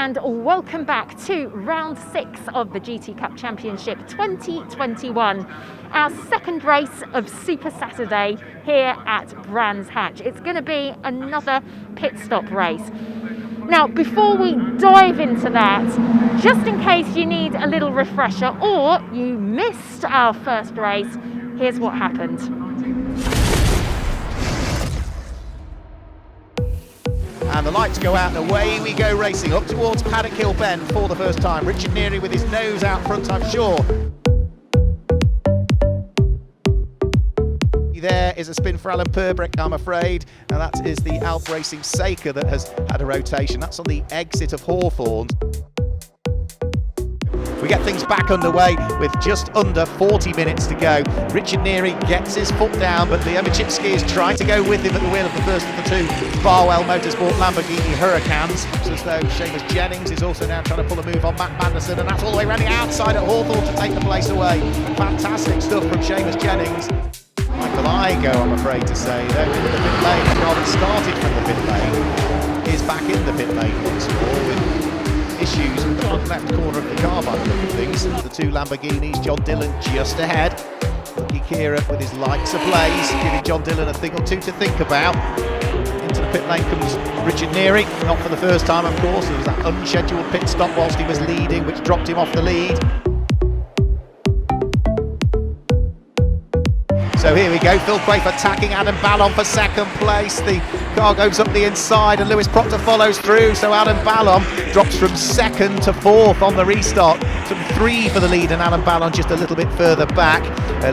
and welcome back to round 6 of the GT Cup Championship 2021, our second race of Super Saturday here at Brands Hatch. It's going to be another pit stop race. Now, before we dive into that, just in case you need a little refresher or you missed our first race, here's what happened. And the lights go out and away we go racing up towards Paddock Hill Bend for the first time. Richard Neary with his nose out front, I'm sure. There is a spin for Alan Purbrick, I'm afraid, and that is the Alp Racing Seeker that has had a rotation. That's on the exit of Hawthorne. We get things back underway with just under 40 minutes to go. Richard Neary gets his foot down, but Leo Machitsky is trying to go with him at the wheel of the first of the two Barwell Motorsport Lamborghini Hurricanes. It's as though Seamus Jennings is also now trying to pull a move on Matt Manderson, and that's all the way around the outside at Hawthorne to take the place away. Fantastic stuff from Seamus Jennings. Michael Igo, I'm afraid to say, though, in the pit lane, rather started from the pit lane, is back in the pit lane once more with issues in the front left corner of the car by the look of things. The two Lamborghinis, John Dillon just ahead. Lucky Kira with his lights ablaze, giving John Dillon a thing or two to think about. Into the pit lane comes Richard Neary, not for the first time of course. There was that unscheduled pit stop whilst he was leading, which dropped him off the lead. So here we go, Phil Quaife attacking Adam Ballon for second place. The car goes up the inside and Lewis Proctor follows through. So Adam Ballon drops from second to fourth on the restart. Took 3 for the lead and Adam Ballon just a little bit further back.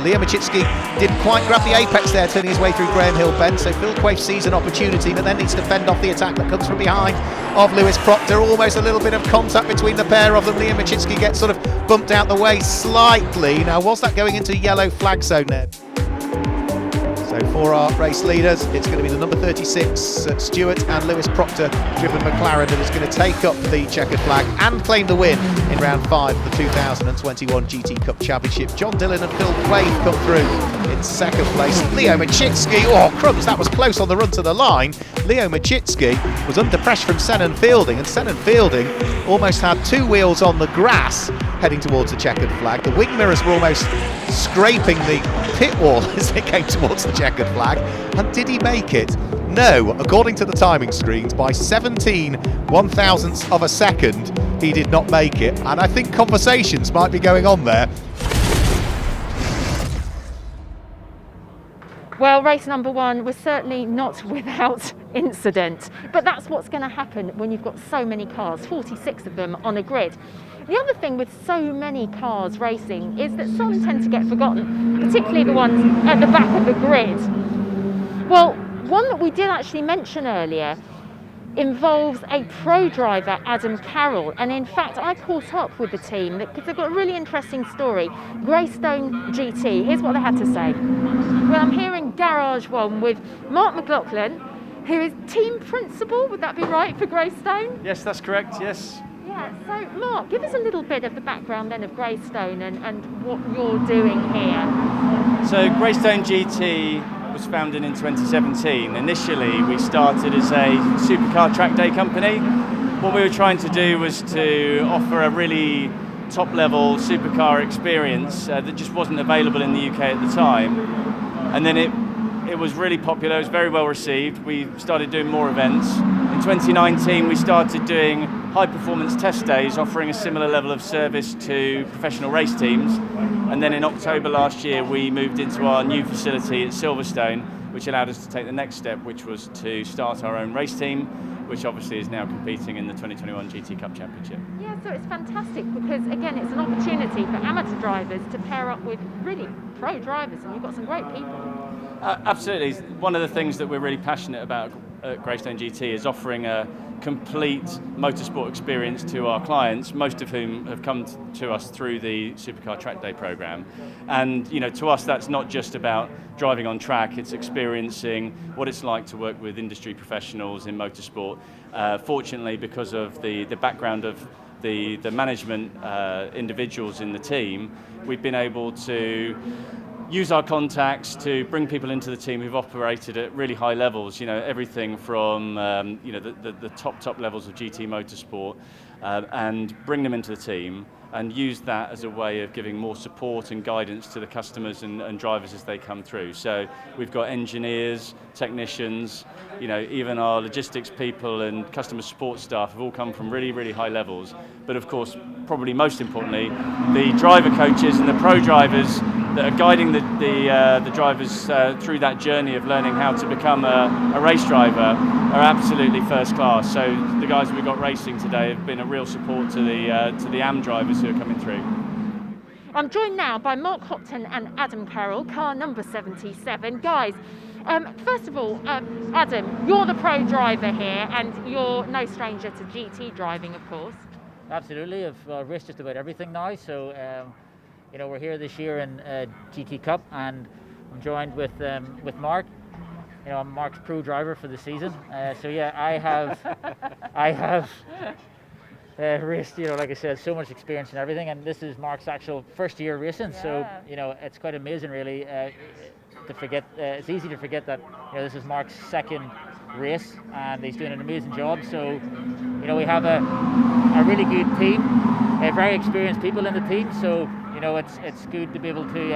Leo Machitsky didn't quite grab the apex there, turning his way through Graham Hill Bend. So Phil Quaife sees an opportunity but then needs to fend off the attack that comes from behind of Lewis Proctor. Almost a little bit of contact between the pair of them. Leo Machitsky gets sort of bumped out the way slightly. Now was that going into yellow flag zone there? So for our race leaders, it's going to be the number 36, Stewart and Lewis Proctor driven McLaren, that is going to take up the checkered flag and claim the win in round 5 of the 2021 GT Cup Championship. John Dillon and Phil Quaife come through in second place. Leo Machitsky, oh crumbs, that was close on the run to the line. Leo Machitsky was under pressure from Senan Fielding, and Senan Fielding almost had 2 wheels on the grass heading towards the checkered flag. The wing mirrors were almost scraping the pit wall as they came towards the checkered flag. And did he make it? No, according to the timing screens, by 17 one-thousandths of a second, he did not make it. And I think conversations might be going on there. Well, race number 1 was certainly not without incident, but that's what's going to happen when you've got so many cars, 46 of them on a grid. The other thing with so many cars racing is that some tend to get forgotten, particularly the ones at the back of the grid. Well, one that we did actually mention earlier involves a pro driver, Adam Carroll, and in fact I caught up with the team because they've got a really interesting story. Greystone GT, here's what they had to say. Well, I'm here in Garage 1 with Mark McLaughlin, who is team principal, would that be right, for Greystone? Yes, that's correct, yes. Yeah, so Mark, give us a little bit of the background then of Greystone and what you're doing here. So Greystone GT was founded in 2017. Initially we started as a supercar track day company. What we were trying to do was to offer a really top level supercar experience that just wasn't available in the UK at the time. And then it was really popular, it was very well received. We started doing more events. In 2019 we started doing high performance test days, offering a similar level of service to professional race teams. And then in October last year we moved into our new facility at Silverstone, which allowed us to take the next step, which was to start our own race team, which obviously is now competing in the 2021 GT Cup Championship. Yeah, so it's fantastic because again it's an opportunity for amateur drivers to pair up with really pro drivers, and you've got some great people. Absolutely. One of the things that we're really passionate about at Greystone GT is offering a complete motorsport experience to our clients, most of whom have come to us through the Supercar Track Day program. And you know, to us that's not just about driving on track, it's experiencing what it's like to work with industry professionals in motorsport. Fortunately, because of the background of the management individuals in the team, we've been able to use our contacts to bring people into the team who've operated at really high levels, you know, everything from you know, the top levels of GT motorsport, and bring them into the team and use that as a way of giving more support and guidance to the customers and drivers as they come through. So we've got engineers, technicians, even our logistics people and customer support staff have all come from really, really high levels. But of course, probably most importantly, the driver coaches and the pro drivers that are guiding the drivers through that journey of learning how to become a race driver are absolutely first class. So the guys we've got racing today have been a real support to the AM drivers who are coming through. I'm joined now by Mark Hopton and Adam Carroll, car number 77. Guys, first of all, Adam, you're the pro driver here and you're no stranger to GT driving, of course. Absolutely, I've raced just about everything now, so we're here this year in GT Cup, and I'm joined with Mark. I'm Mark's pro driver for the season. So yeah, I have raced, like I said, so much experience and everything, and this is Mark's actual first year racing. Yeah. So it's quite amazing, really, to forget. It's easy to forget that this is Mark's second race, and he's doing an amazing job. So we have a really good team, very experienced people in the team. So it's good to be able to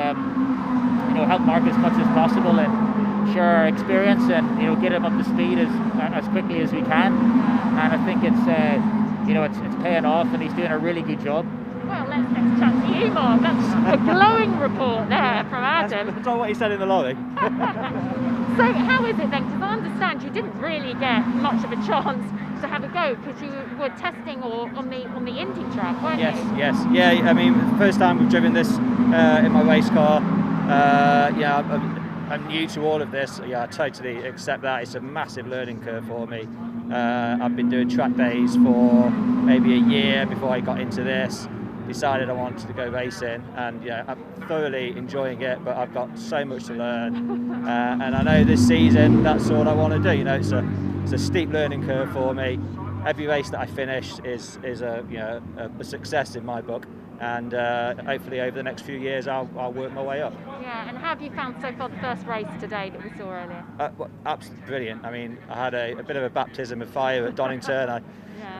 help Mark as much as possible and share our experience and get him up to speed as quickly as we can. And I think it's paying off, and he's doing a really good job. Well, let's chat to you, Mark. That's a glowing report there from Adam. That's not what he said in the lorry. So how is it then? Because I understand you didn't really get much of a chance to have a go because you were testing on the Indy track, weren't you? Yes. Yeah, I mean, first time we've driven this in my race car. I'm new to all of this. Yeah, I totally accept that. It's a massive learning curve for me. I've been doing track days for maybe a year before I got into this. Decided I wanted to go racing, and I'm thoroughly enjoying it, but I've got so much to learn, and I know this season that's all I want to do. It's a steep learning curve for me. Every race that I finish is a success in my book, and hopefully over the next few years I'll work my way up. Yeah, and how have you found so far the first race today that we saw earlier? Absolutely brilliant. I mean, I had a bit of a baptism of fire at Donington. I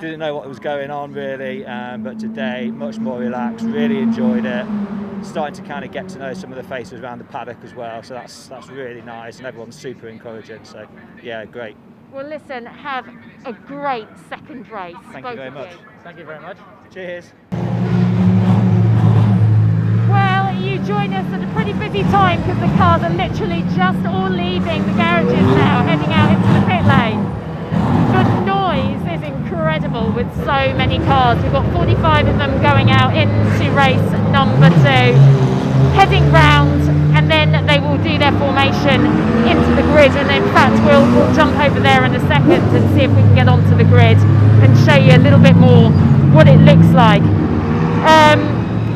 didn't know what was going on really, but today much more relaxed, really enjoyed it. Starting to kind of get to know some of the faces around the paddock as well, so that's really nice, and everyone's super encouraging, so yeah, great. Well listen, have a great second race. Thank you very much. Thank you very much. Cheers. Well, you join us at a pretty busy time because the cars are literally just all leaving the garages now, heading out into the pit lane. The noise is incredible with so many cars. We've got 45 of them going out into race number 2, heading round, and then they will do their formation into the grid, and in fact we'll jump over there in a second and see if we can get onto the grid and show you a little bit more what it looks like.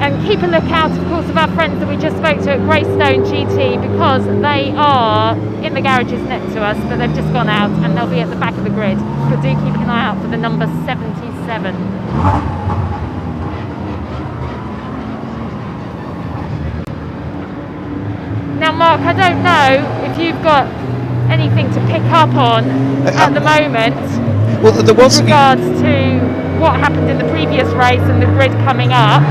And keep a lookout, of course, of our friends that we just spoke to at Greystone GT, because they are in the garages next to us, but they've just gone out and they'll be at the back of the grid. But do keep an eye out for the number 77. Now, Mark, I don't know if you've got anything to pick up on at the moment with regards to what happened in the previous race and the grid coming up.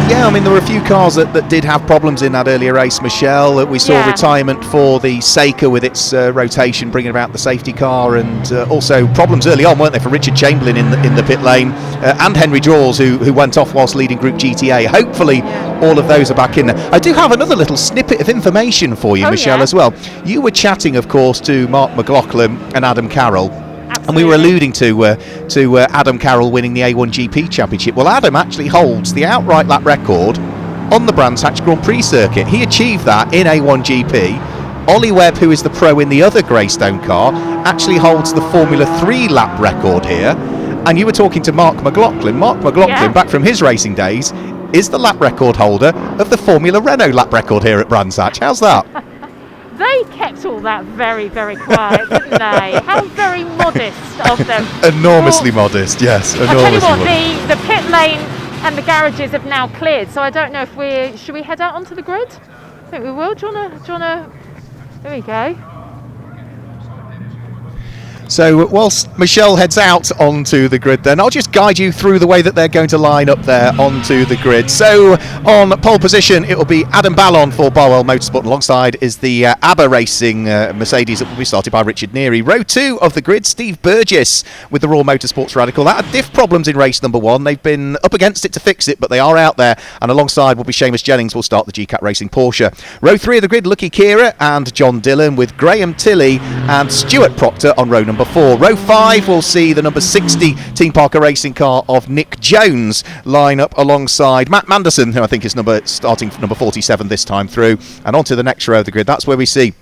Yeah, I mean, there were a few cars that did have problems in that earlier race, Michelle. We saw retirement for the Seika with its rotation, bringing about the safety car, and also problems early on, weren't there, for Richard Chamberlain in the pit lane, and Henry Draws, who went off whilst leading Group GTA. Hopefully, all of those are back in there. I do have another little snippet of information for you, Michelle, as well. You were chatting, of course, to Mark McLaughlin and Adam Carroll. Absolutely. And we were alluding to Adam Carroll winning the A1GP Championship. Well, Adam actually holds the outright lap record on the Brands Hatch Grand Prix circuit. He achieved that in A1GP. Ollie Webb, who is the pro in the other Greystone car, actually holds the Formula 3 lap record here. And you were talking to Mark McLaughlin. Mark McLaughlin, back from his racing days, is the lap record holder of the Formula Renault lap record here at Brands Hatch. How's that? They kept all that very, very quiet, didn't they? How very modest of them. Enormously modest, yes. I tell you what, the pit lane and the garages have now cleared, so I don't know if should we head out onto the grid? I think we will. Do you wanna? There we go. So whilst Michelle heads out onto the grid then, I'll just guide you through the way that they're going to line up there onto the grid. So on pole position, it will be Adam Ballon for Barwell Motorsport. Alongside is the ABBA Racing Mercedes that will be started by Richard Neary. Row 2 of the grid, Steve Burgess with the Raw Motorsports Radical. That had diff problems in race number 1. They've been up against it to fix it, but they are out there. And alongside will be Seamus Jennings, will start the GCAT Racing Porsche. Row 3 of the grid, Lucky Kira and John Dillon with Graham Tilley and Stuart Proctor on row number 4. Row 5 will see the number 60 Team Parker Racing car of Nick Jones line up alongside Matt Manderson, who I think is starting number 47 this time through. And on to the next row of the grid, that's where we see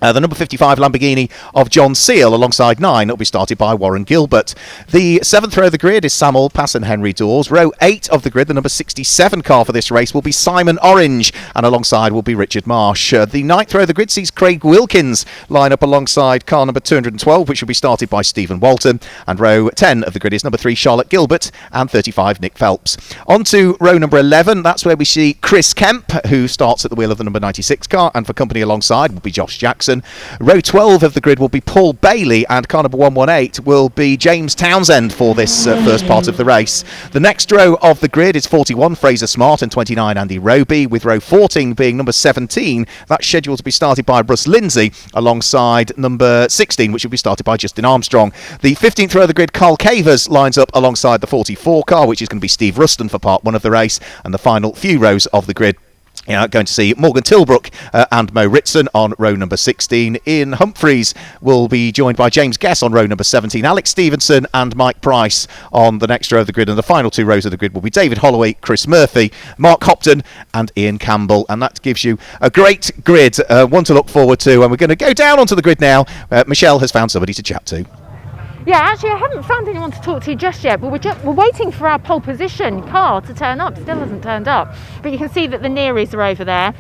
the number 55 Lamborghini of John Seal alongside 9. It'll be started by Warren Gilbert. The 7th row of the grid is Sam Allpass and Henry Dawes. Row 8 of the grid, the number 67 car for this race will be Simon Orange, and alongside will be Richard Marsh. The 9th row of the grid sees Craig Wilkins line up alongside car number 212, which will be started by Stephen Walton. And row 10 of the grid is number 3 Charlotte Gilbert and 35 Nick Phelps. On to row number 11, that's where we see Chris Kemp, who starts at the wheel of the number 96 car, and for company alongside will be Josh Jackson. Row 12 of the grid will be Paul Bailey, and car number 118 will be James Townsend for this first part of the race. The next row of the grid is 41 Fraser Smart and 29 Andy Roby, with row 14 being number 17. That's scheduled to be started by Russ Lindsay alongside number 16, which will be started by Justin Armstrong. The 15th row of the grid, Carl Cavers lines up alongside the 44 car, which is going to be Steve Ruston for part 1 of the race. And the final few rows of the grid, going to see Morgan Tilbrook and Mo Ritson on row number 16. Ian Humphreys will be joined by James Guess on row number 17. Alex Stevenson and Mike Price on the next row of the grid. And the final 2 rows of the grid will be David Holloway, Chris Murphy, Mark Hopton and Ian Campbell. And that gives you a great grid, one to look forward to. And we're going to go down onto the grid now. Michelle has found somebody to chat to. Yeah, actually, I haven't found anyone to talk to just yet, but we're waiting for our pole position car to turn up. Still hasn't turned up. But you can see that the Nearys are over there.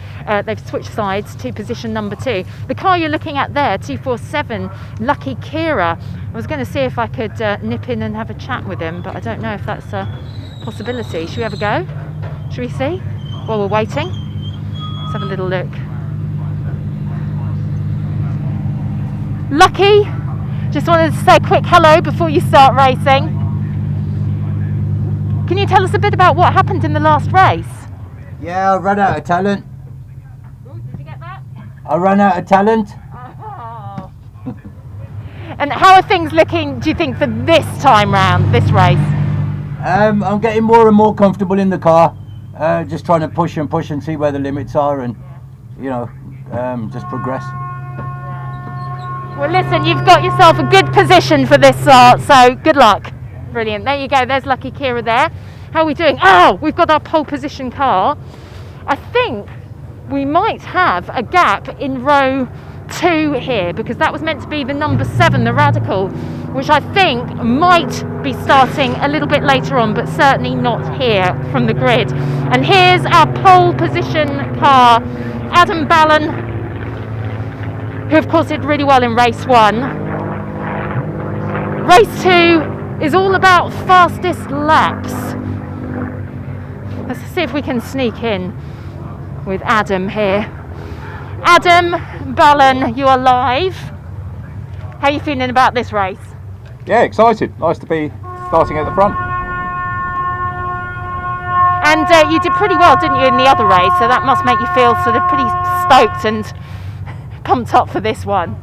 They've switched sides to position number 2. The car you're looking at there, 247, Lucky Kira. I was going to see if I could nip in and have a chat with him, but I don't know if that's a possibility. Should we have a go? Should we see? While we're waiting? Let's have a little look. Lucky! Just wanted to say a quick hello before you start racing. Can you tell us a bit about what happened in the last race? Yeah, I ran out of talent. Ooh, did you get that? I ran out of talent. Oh. And how are things looking, do you think, for this time round, this race? I'm getting more and more comfortable in the car. Just trying to push and see where the limits are, and just progress. Well, listen, you've got yourself a good position for this start, so good luck. Brilliant. There you go. There's Lucky Kira there. How are we doing? Oh, we've got our pole position car. I think we might have a gap in row 2 here, because that was meant to be the number 7, the Radical, which I think might be starting a little bit later on, but certainly not here from the grid. And here's our pole position car, Adam Ballon, who of course did really well in race 1. Race 2 is all about fastest laps. Let's see if we can sneak in with Adam here. Adam Ballon, you are live. How are you feeling about this race? Yeah, excited. Nice to be starting at the front. And you did pretty well, didn't you, in the other race? So that must make you feel sort of pretty stoked and pumped up for this one.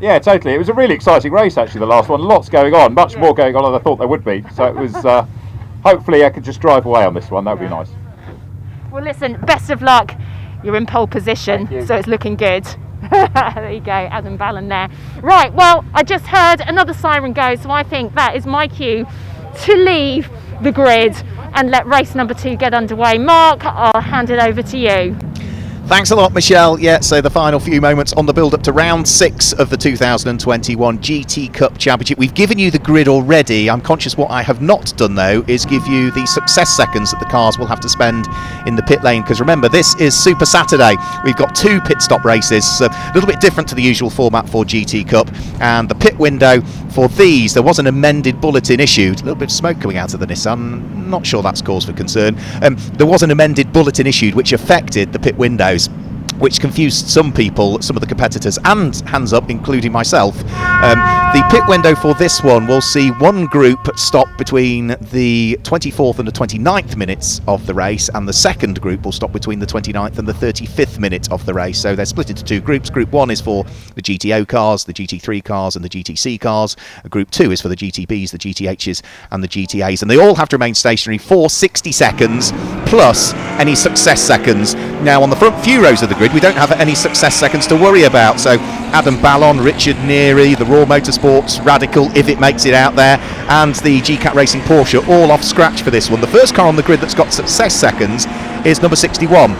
Yeah, totally. It was a really exciting race, actually, the last one. Lots going on, much more going on than I thought there would be. So it was, hopefully I could just drive away on this one. That would be nice. Well, listen, best of luck. You're in pole position, so it's looking good. There you go, Adam Ballon there. Right, well, I just heard another siren go, so I think that is my cue to leave the grid and let race number 2 get underway. Mark, I'll hand it over to you. Thanks a lot, Michelle. Yeah, so the final few moments on the build-up to round 6 of the 2021 GT Cup Championship. We've given you the grid already. I'm conscious what I have not done, though, is give you the success seconds that the cars will have to spend in the pit lane. Because remember, this is Super Saturday. We've got 2 pit stop races, a little bit different to the usual format for GT Cup. And the pit window for these, there was an amended bulletin issued. A little bit of smoke coming out of the Nissan. Not sure that's cause for concern. There was an amended bulletin issued which affected the pit windows. which confused some people, some of the competitors, and hands up, including myself. The pit window for this one will see one group stop between the 24th and the 29th minutes of the race, and the second group will stop between the 29th and the 35th minute of the race. So they're split into two groups. Group 1 is for the GTO cars, the GT3 cars and the GTC cars. Group 2 is for the GTBs, the GTHs and the GTAs, and they all have to remain stationary for 60 seconds plus any success seconds. Now on the front few rows of the grid we don't have any success seconds to worry about, so Adam Ballon, Richard Neary, the Raw Motorsports Radical, if it makes it out there, and the GCAT Racing Porsche all off scratch for this one. The first car on the grid that's got success seconds is number 61,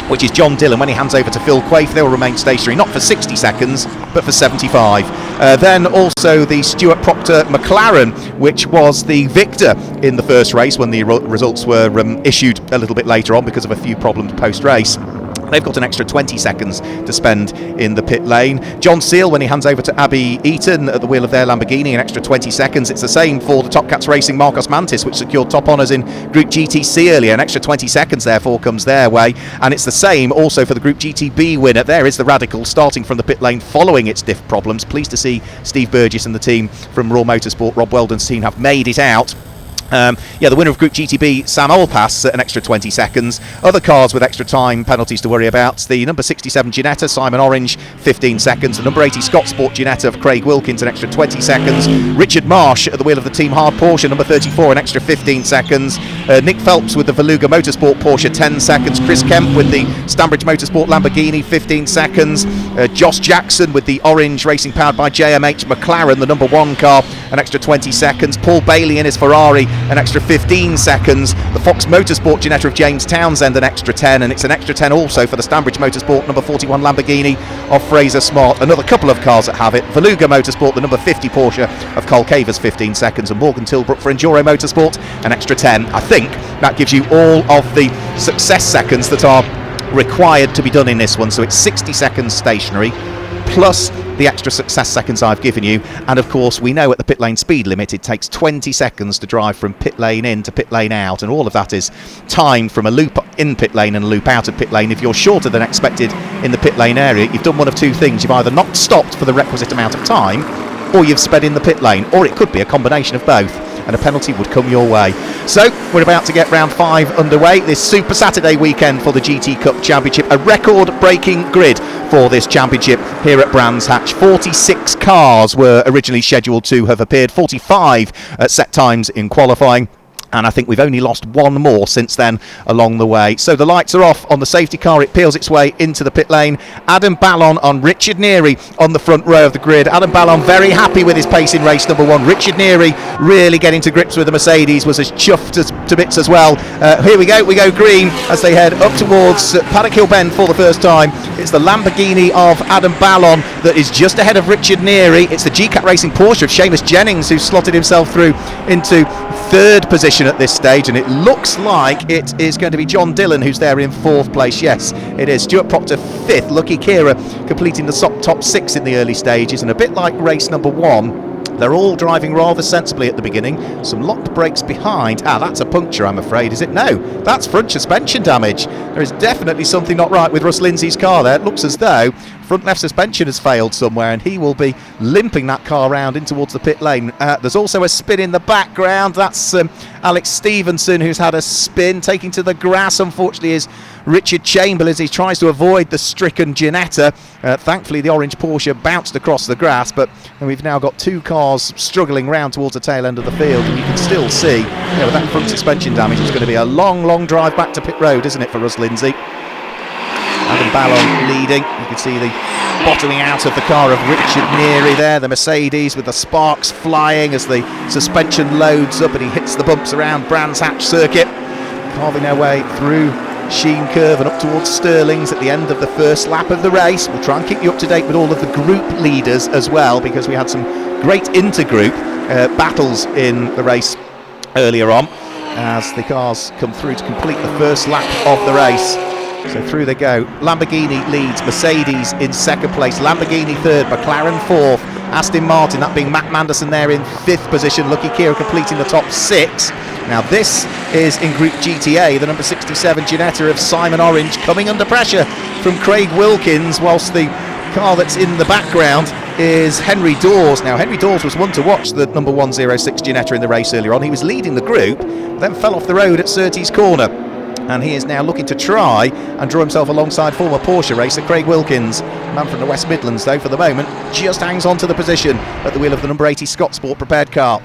which is John Dillon. When he hands over to Phil Quaife, they will remain stationary, not for 60 seconds, but for 75. Then also the Stuart Proctor McLaren, which was the victor in the first race when the results were issued a little bit later on because of a few problems post-race. They've got an extra 20 seconds to spend in the pit lane. John Seal, when he hands over to Abby Eaton at the wheel of their Lamborghini, an extra 20 seconds. It's the same for the Top Cats Racing Marcos Mantis, which secured top honours in Group GTC earlier. An extra 20 seconds therefore comes their way. And it's the same also for the Group GTB winner. There is the Radical starting from the pit lane following its diff problems. Pleased to see Steve Burgess and the team from Raw Motorsport, Rob Weldon's team, have made it out. The winner of Group GTB, Sam Olpass, an extra 20 seconds. Other cars with extra time penalties to worry about: the number 67 Ginetta, Simon Orange, 15 seconds. The number 80 Scott Sport Ginetta of Craig Wilkins, an extra 20 seconds. Richard Marsh at the wheel of the Team Hard Porsche, number 34, an extra 15 seconds. Nick Phelps with the Veluga Motorsport Porsche, 10 seconds. Chris Kemp with the Stanbridge Motorsport Lamborghini, 15 seconds. Josh Jackson with the Orange Racing powered by JMH McLaren, the number 1 car, an extra 20 seconds. Paul Bailey in his Ferrari, an extra 15 seconds. The Fox Motorsport Ginetta of James Townsend, an extra 10, and it's an extra 10 also for the Stanbridge Motorsport number 41 Lamborghini of Fraser Smart. Another couple of cars that have it: Veluga Motorsport, the number 50 Porsche of Cole Cavers, 15 seconds, and Morgan Tilbrook for Enduro Motorsport, an extra 10. I think that gives you all of the success seconds that are required to be done in this one. So it's 60 seconds stationary plus the extra success seconds I've given you, and of course we know at the pit lane speed limit it takes 20 seconds to drive from pit lane in to pit lane out, and all of that is timed from a loop in pit lane and a loop out of pit lane. If you're shorter than expected in the pit lane area, you've done one of two things: you've either not stopped for the requisite amount of time, or you've sped in the pit lane, or it could be a combination of both, and a penalty would come your way. So we're about to get round 5 underway, this Super Saturday weekend for the GT Cup Championship. A record-breaking grid for this championship here at Brands Hatch. 46 cars were originally scheduled to have appeared, 45 at set times in qualifying, and I think we've only lost one more since then along the way. So the lights are off on the safety car. It peels its way into the pit lane. Adam Ballon on Richard Neary on the front row of the grid. Adam Ballon very happy with his pace in race number 1. Richard Neary really getting to grips with the Mercedes, was as chuffed to bits as well. Here we go green as they head up towards Paddock Hill Bend for the first time. It's the Lamborghini of Adam Ballon that is just ahead of Richard Neary. It's the GCAT Racing Porsche of Seamus Jennings who slotted himself through into 3rd position at this stage, and it looks like it is going to be John Dillon who's there in 4th place. Yes, it is. Stuart Proctor 5th, Lucky Kira completing the top 6 in the early stages, and a bit like race number 1, they're all driving rather sensibly at the beginning. Some locked brakes behind. That's a puncture, I'm afraid, is it? No, that's front suspension damage. There is definitely something not right with Russ Lindsay's car there. It looks as though front left suspension has failed somewhere, and he will be limping that car round in towards the pit lane. There's also a spin in the background. That's Alex Stevenson who's had a spin. Taking to the grass, unfortunately, is Richard Chamberlain as he tries to avoid the stricken Ginetta. Thankfully the orange Porsche bounced across the grass, but we've now got 2 cars struggling round towards the tail end of the field, and you can still see, with that front suspension damage, it's going to be a long drive back to pit road, isn't it, for Russ Lindsay? Adam Ballon leading. You can see the bottoming out of the car of Richard Neary there, the Mercedes with the sparks flying as the suspension loads up and he hits the bumps around Brands Hatch circuit, carving their way through Sheen Curve and up towards Stirling's at the end of the first lap of the race. We'll try and keep you up to date with all of the group leaders as well, because we had some great intergroup battles in the race earlier on as the cars come through to complete the first lap of the race. So through they go. Lamborghini leads, Mercedes in 2nd place, Lamborghini 3rd, McLaren 4th, Aston Martin, that being Matt Manderson there in 5th position, Lucky Kira completing the top 6. Now this is in Group GTA, the number 67 Ginetta of Simon Orange coming under pressure from Craig Wilkins, whilst the car that's in the background is Henry Dawes. Now, Henry Dawes was one to watch, the number 106 Ginetta in the race earlier on. He was leading the group, then fell off the road at Surtees Corner, and he is now looking to try and draw himself alongside former Porsche racer Craig Wilkins. Man from the West Midlands, though, for the moment just hangs on to the position at the wheel of the number 80 Scott Sport prepared car.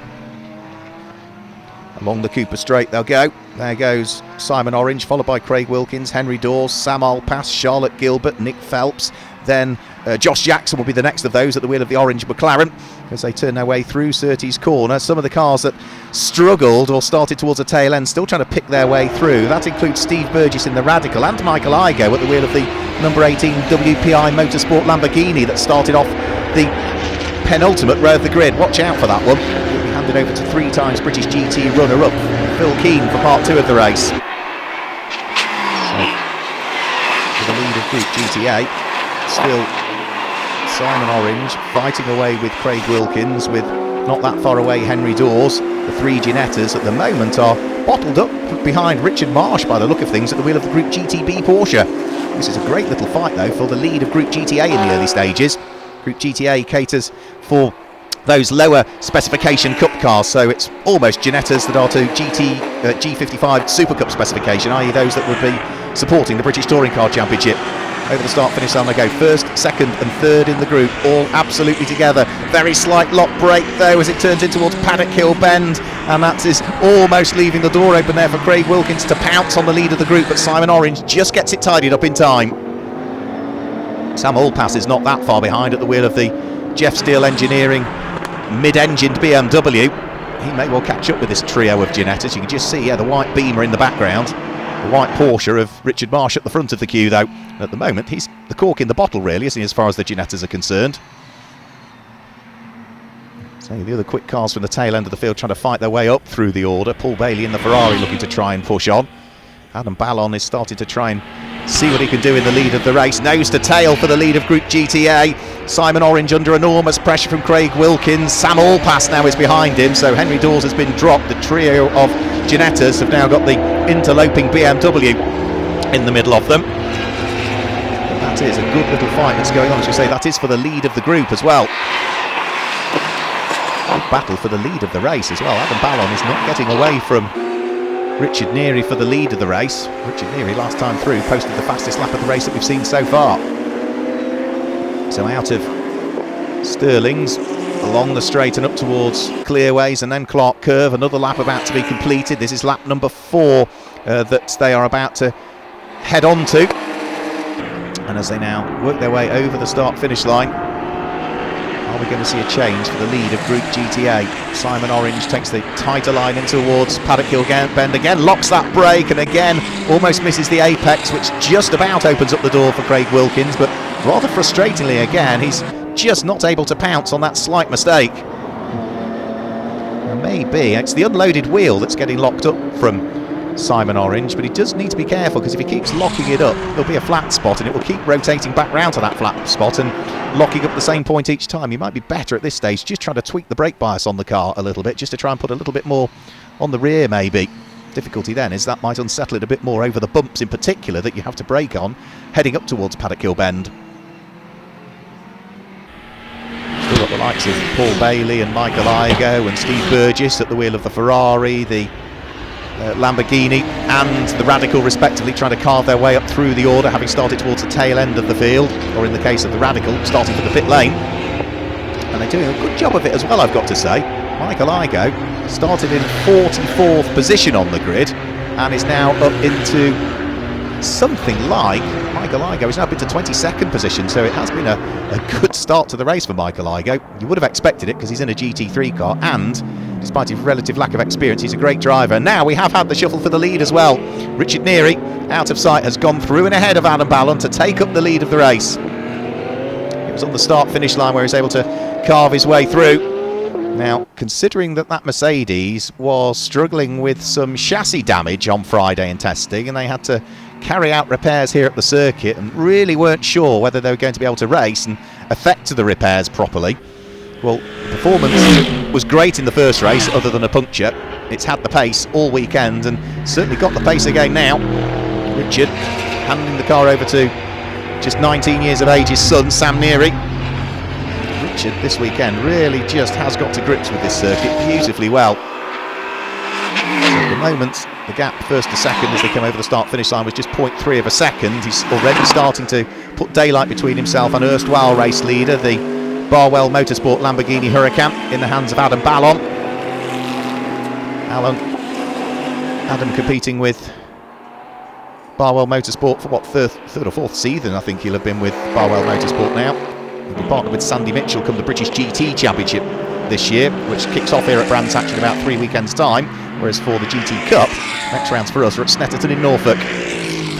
Along the Cooper Straight they'll go. There goes Simon Orange, followed by Craig Wilkins, Henry Dawes, Sam Alpass, Charlotte Gilbert, Nick Phelps. Then Josh Jackson will be the next of those at the wheel of the orange McLaren as they turn their way through Surtees Corner. Some of the cars that struggled or started towards the tail end still trying to pick their way through. That includes Steve Burgess in the Radical and Michael Igoe at the wheel of the number 18 WPI Motorsport Lamborghini that started off the penultimate row of the grid. Watch out for that one. It'll be handed over to 3 times British GT runner-up Phil Keane for part 2 of the race. So, for the lead of Group GTA, still Simon Orange fighting away with Craig Wilkins, with not that far away Henry Dawes. The 3 Ginettas at the moment are bottled up behind Richard Marsh by the look of things at the wheel of the Group GTB Porsche. This is a great little fight though for the lead of Group GTA in the early stages. Group GTA caters for those lower specification Cup cars, so it's almost Ginettas that are to G55 Super Cup specification, i.e. those that would be supporting the British Touring Car Championship. Over the start finish line they go, first, second and third in the group, all absolutely together. Very slight lock break though as it turns in towards Paddock Hill Bend, and that is almost leaving the door open there for Craig Wilkins to pounce on the lead of the group, but Simon Orange just gets it tidied up in time. Sam Alpass is not that far behind at the wheel of the Jeff Steele Engineering mid-engined BMW. He may well catch up with this trio of Ginettas. You can just see the white Beamer in the background. The white Porsche of Richard Marsh at the front of the queue though. At the moment he's the cork in the bottle really, isn't he, as far as the Ginettas are concerned. So the other quick cars from the tail end of the field trying to fight their way up through the order. Paul Bailey in the Ferrari looking to try and push on. Adam Ballon is starting to try and see what he can do in the lead of the race. Nose to tail for the lead of Group GTA. Simon Orange under enormous pressure from Craig Wilkins. Sam Alpass now is behind him, so Henry Dawes has been dropped. The trio of Ginettas have now got the interloping BMW in the middle of them. But that is a good little fight that's going on, as you say. That is for the lead of the group as well. Good battle for the lead of the race as well. Adam Ballon is not getting away from Richard Neary for the lead of the race. Richard Neary last time through posted the fastest lap of the race that we've seen so far. So out of Stirling's, along the straight and up towards Clearways and then Clark Curve, another lap about to be completed. This is lap number 4 that they are about to head on to. And as they now work their way over the start finish line, are we going to see a change for the lead of Group GTA? Simon Orange takes the tighter line in towards Paddock Hill Bend, again locks that brake and again almost misses the apex, which just about opens up the door for Craig Wilkins, but rather frustratingly again he's just not able to pounce on that slight mistake. Now maybe it's the unloaded wheel that's getting locked up from Simon Orange, but he does need to be careful, because if he keeps locking it up there'll be a flat spot and it will keep rotating back round to that flat spot and locking up the same point each time. He might be better at this stage just trying to tweak the brake bias on the car a little bit, just to try and put a little bit more on the rear maybe. Difficulty then is that might unsettle it a bit more over the bumps in particular that you have to brake on heading up towards Paddock Hill Bend. Still got the likes of Paul Bailey and Michael Igoe and Steve Burgess at the wheel of the Ferrari, the Lamborghini and the Radical respectively, trying to carve their way up through the order, having started towards the tail end of the field, or in the case of the Radical, starting for the pit lane. And they're doing a good job of it as well, I've got to say. Michael Igoe started in 44th position on the grid and is now up into something like, Michael Igoe is now up into 22nd position, so it has been a good start to the race for Michael Igoe. You would have expected it because he's in a GT3 car, and despite his relative lack of experience, he's a great driver. Now we have had the shuffle for the lead as well. Richard Neary, out of sight, has gone through and ahead of Adam Ballon to take up the lead of the race. It was on the start finish line where he was able to carve his way through. Now, considering that Mercedes was struggling with some chassis damage on Friday in testing, and they had to carry out repairs here at the circuit and really weren't sure whether they were going to be able to race and effect the repairs properly. Well, the performance was great in the first race, other than a puncture. It's had the pace all weekend and certainly got the pace again now. Richard handing the car over to just 19 years of age, his son, Sam Neary. Richard this weekend really just has got to grips with this circuit beautifully well. So at the moment, the gap first to second as they come over the start-finish line was just 0.3 of a second. He's already starting to put daylight between himself and erstwhile race leader, the Barwell Motorsport Lamborghini Huracan, in the hands of Adam Ballon. Adam competing with Barwell Motorsport for what, third or fourth season I think he'll have been with Barwell Motorsport now. He'll be partnered with Sandy Mitchell come the British GT Championship this year, which kicks off here at Brands Hatch in about 3 weekends' time, whereas for the GT Cup, next rounds for us are at Snetterton in Norfolk.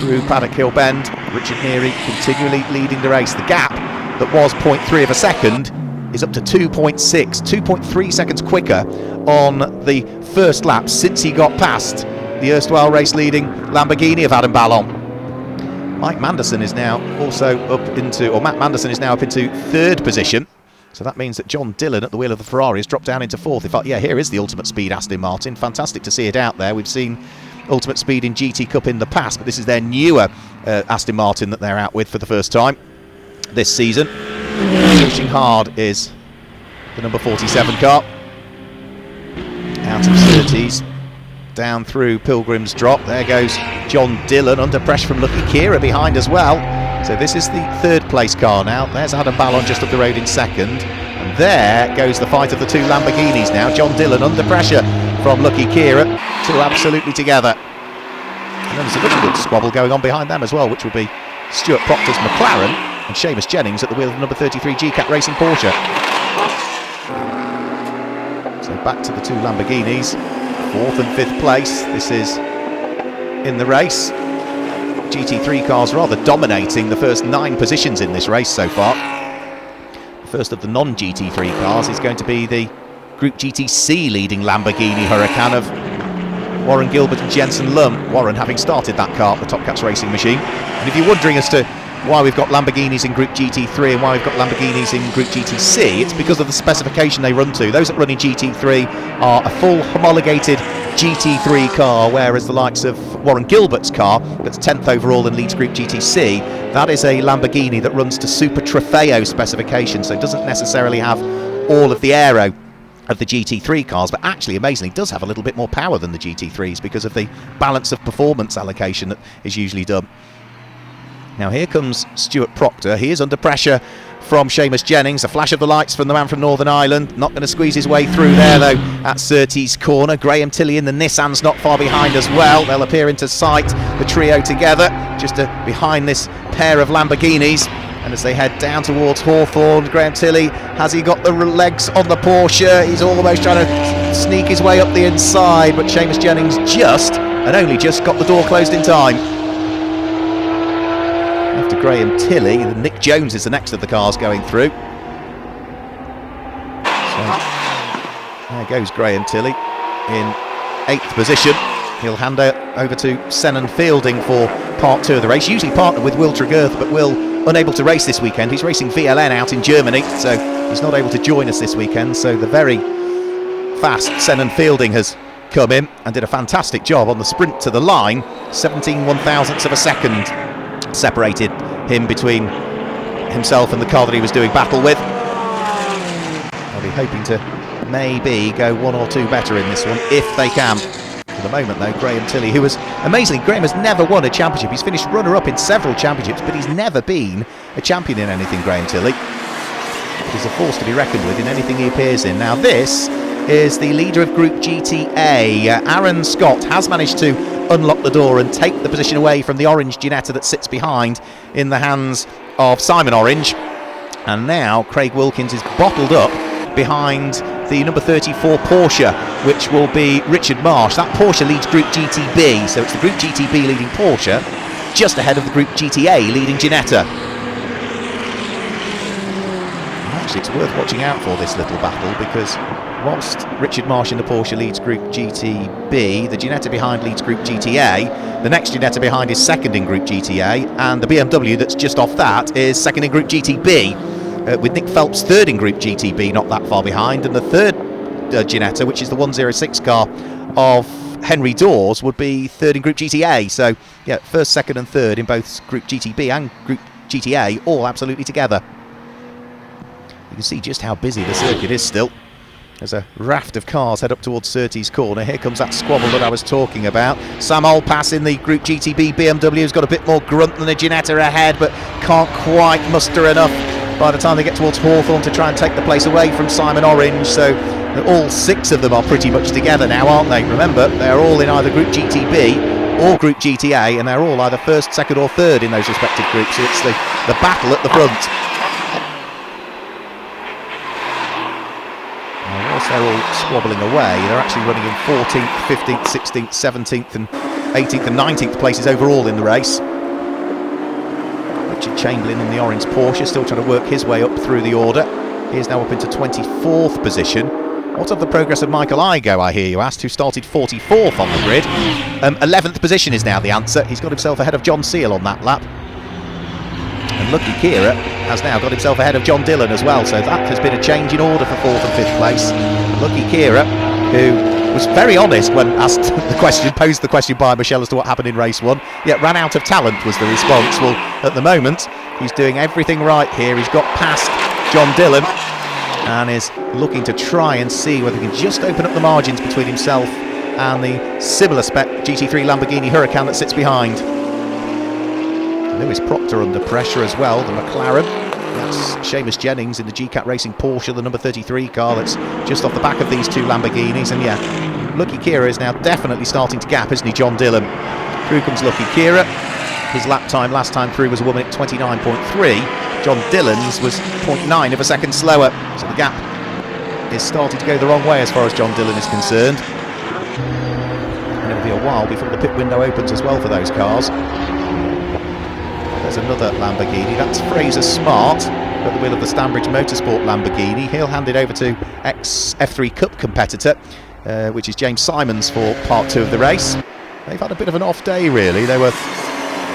Through Paddock Hill Bend, Richard Neary continually leading the race. The gap that was 0.3 of a second is up to 2.3 seconds quicker on the first lap since he got past the erstwhile race leading Lamborghini of Adam Ballon. Matt Manderson is now up into third position. So that means that John Dillon at the wheel of the Ferrari has dropped down into fourth. In fact, yeah, here is the Ultimate Speed Aston Martin. Fantastic to see it out there. We've seen Ultimate Speed in GT Cup in the past, but this is their newer Aston Martin that they're out with for the first time this season. Pushing hard is the number 47 car. Out of 30s, down through Pilgrim's Drop. There goes John Dillon under pressure from Lucky Kira behind as well. So this is the third place car now. There's Adam Ballon just up the road in second. And there goes the fight of the two Lamborghinis now. John Dillon under pressure from Lucky Kira. Two absolutely together. And then there's a little good squabble going on behind them as well, which will be Stuart Proctor's McLaren and Seamus Jennings at the wheel of the number 33 GCAT Racing Porsche. So back to the two Lamborghinis. Fourth and fifth place. This is in the race. GT3 cars rather dominating the first 9 positions in this race so far. The first of the non-GT3 cars is going to be the Group GTC leading Lamborghini Huracan of Warren Gilbert and Jensen Lum. Warren having started that car, the Top Cats racing machine. And if you're wondering as to why we've got Lamborghinis in Group GT3 and why we've got Lamborghinis in Group GTC, it's because of the specification they run to. Those that run in GT3 are a full homologated GT3 car, whereas the likes of Warren Gilbert's car, that's 10th overall in Leeds Group GTC, that is a Lamborghini that runs to Super Trofeo specification, so it doesn't necessarily have all of the aero of the GT3 cars, but actually amazingly does have a little bit more power than the GT3s because of the balance of performance allocation that is usually done. Now here comes Stuart Proctor. He is under pressure from Seamus Jennings. A flash of the lights from the man from Northern Ireland. Not going to squeeze his way through there though at Surtees corner. Graham Tilley in the Nissan's not far behind as well. They'll appear into sight, the trio together, just behind this pair of Lamborghinis. And as they head down towards Hawthorne, Graham Tilley, has he got the legs on the Porsche? He's almost trying to sneak his way up the inside, but Seamus Jennings just, and only just, got the door closed in time. After Graham Tilley, Nick Jones is the next of the cars going through. So there goes Graham Tilley in 8th position. He'll hand over to Senan Fielding for part 2 of the race. Usually partnered with Will Tregurth, but Will unable to race this weekend. He's racing VLN out in Germany, so he's not able to join us this weekend. So the very fast Senan Fielding has come in and did a fantastic job on the sprint to the line. 17 1,000ths of a second separated him between himself and the car that he was doing battle with. I'll be hoping to maybe go 1 or 2 better in this one if they can. For the moment though, Graham Tilley, who was amazingly, Graham has never won a championship. He's finished runner-up in several championships, but he's never been a champion in anything, Graham Tilley. He's a force to be reckoned with in anything he appears in. Now this is the leader of Group GTA. Aaron Scott has managed to unlock the door and take the position away from the orange Ginetta that sits behind in the hands of Simon Orange. And now Craig Wilkins is bottled up behind the number 34 Porsche, which will be Richard Marsh. That Porsche leads Group GTB, so it's the Group GTB leading Porsche, just ahead of the Group GTA leading Ginetta. Actually, it's worth watching out for this little battle, because whilst Richard Marsh in the Porsche leads Group GTB, the Ginetta behind leads Group GTA, the next Ginetta behind is second in Group GTA, and the BMW that's just off that is second in Group GTB. With Nick Phelps third in Group GTB, not that far behind, and the third Ginetta, which is the 106 car of Henry Dawes, would be third in Group GTA. So yeah, first, second and third in both Group GTB and Group GTA all absolutely together. You can see just how busy the circuit is still. There's a raft of cars head up towards Surtees Corner. Here comes that squabble that I was talking about. Sam Oldpass in the Group GTB BMW has got a bit more grunt than the Ginetta ahead, but can't quite muster enough by the time they get towards Hawthorn to try and take the place away from Simon Orange. So all 6 of them are pretty much together now, aren't they? Remember, they're all in either Group GTB or Group GTA, and they're all either 1st, 2nd or 3rd in those respective groups. So it's the battle at the front. Whilst they're all squabbling away, they're actually running in 14th, 15th, 16th, 17th and 18th and 19th places overall in the race. Richard Chamberlain in the orange Porsche still trying to work his way up through the order. He is now up into 24th position. What of the progress of Michael Igoe, I hear you asked, who started 44th on the grid? 11th position is now the answer. He's got himself ahead of John Seal on that lap. And Lucky Kira has now got himself ahead of John Dillon as well, so that has been a change in order for 4th and 5th place. Lucky Kira, who was very honest when asked the question, posed the question by Michelle as to what happened in race 1, yet ran out of talent was the response. Well, at the moment, he's doing everything right here. He's got past John Dillon and is looking to try and see whether he can just open up the margins between himself and the similar spec GT3 Lamborghini Huracan that sits behind. Lewis Proctor under pressure as well, the McLaren. That's Seamus Jennings in the GCAT Racing Porsche, the number 33 car that's just off the back of these 2 Lamborghinis. And yeah, Lucky Kira is now definitely starting to gap, isn't he, John Dillon? Through comes Lucky Kira. His lap time last time through was a woman at 29.3. John Dillon's was 0.9 of a second slower. So the gap is starting to go the wrong way as far as John Dillon is concerned. And it'll be a while before the pit window opens as well for those cars. There's another Lamborghini, that's Fraser Smart at the wheel of the Stanbridge Motorsport Lamborghini. He'll hand it over to ex-F3 Cup competitor, which is James Simons for part 2 of the race. They've had a bit of an off day really. They were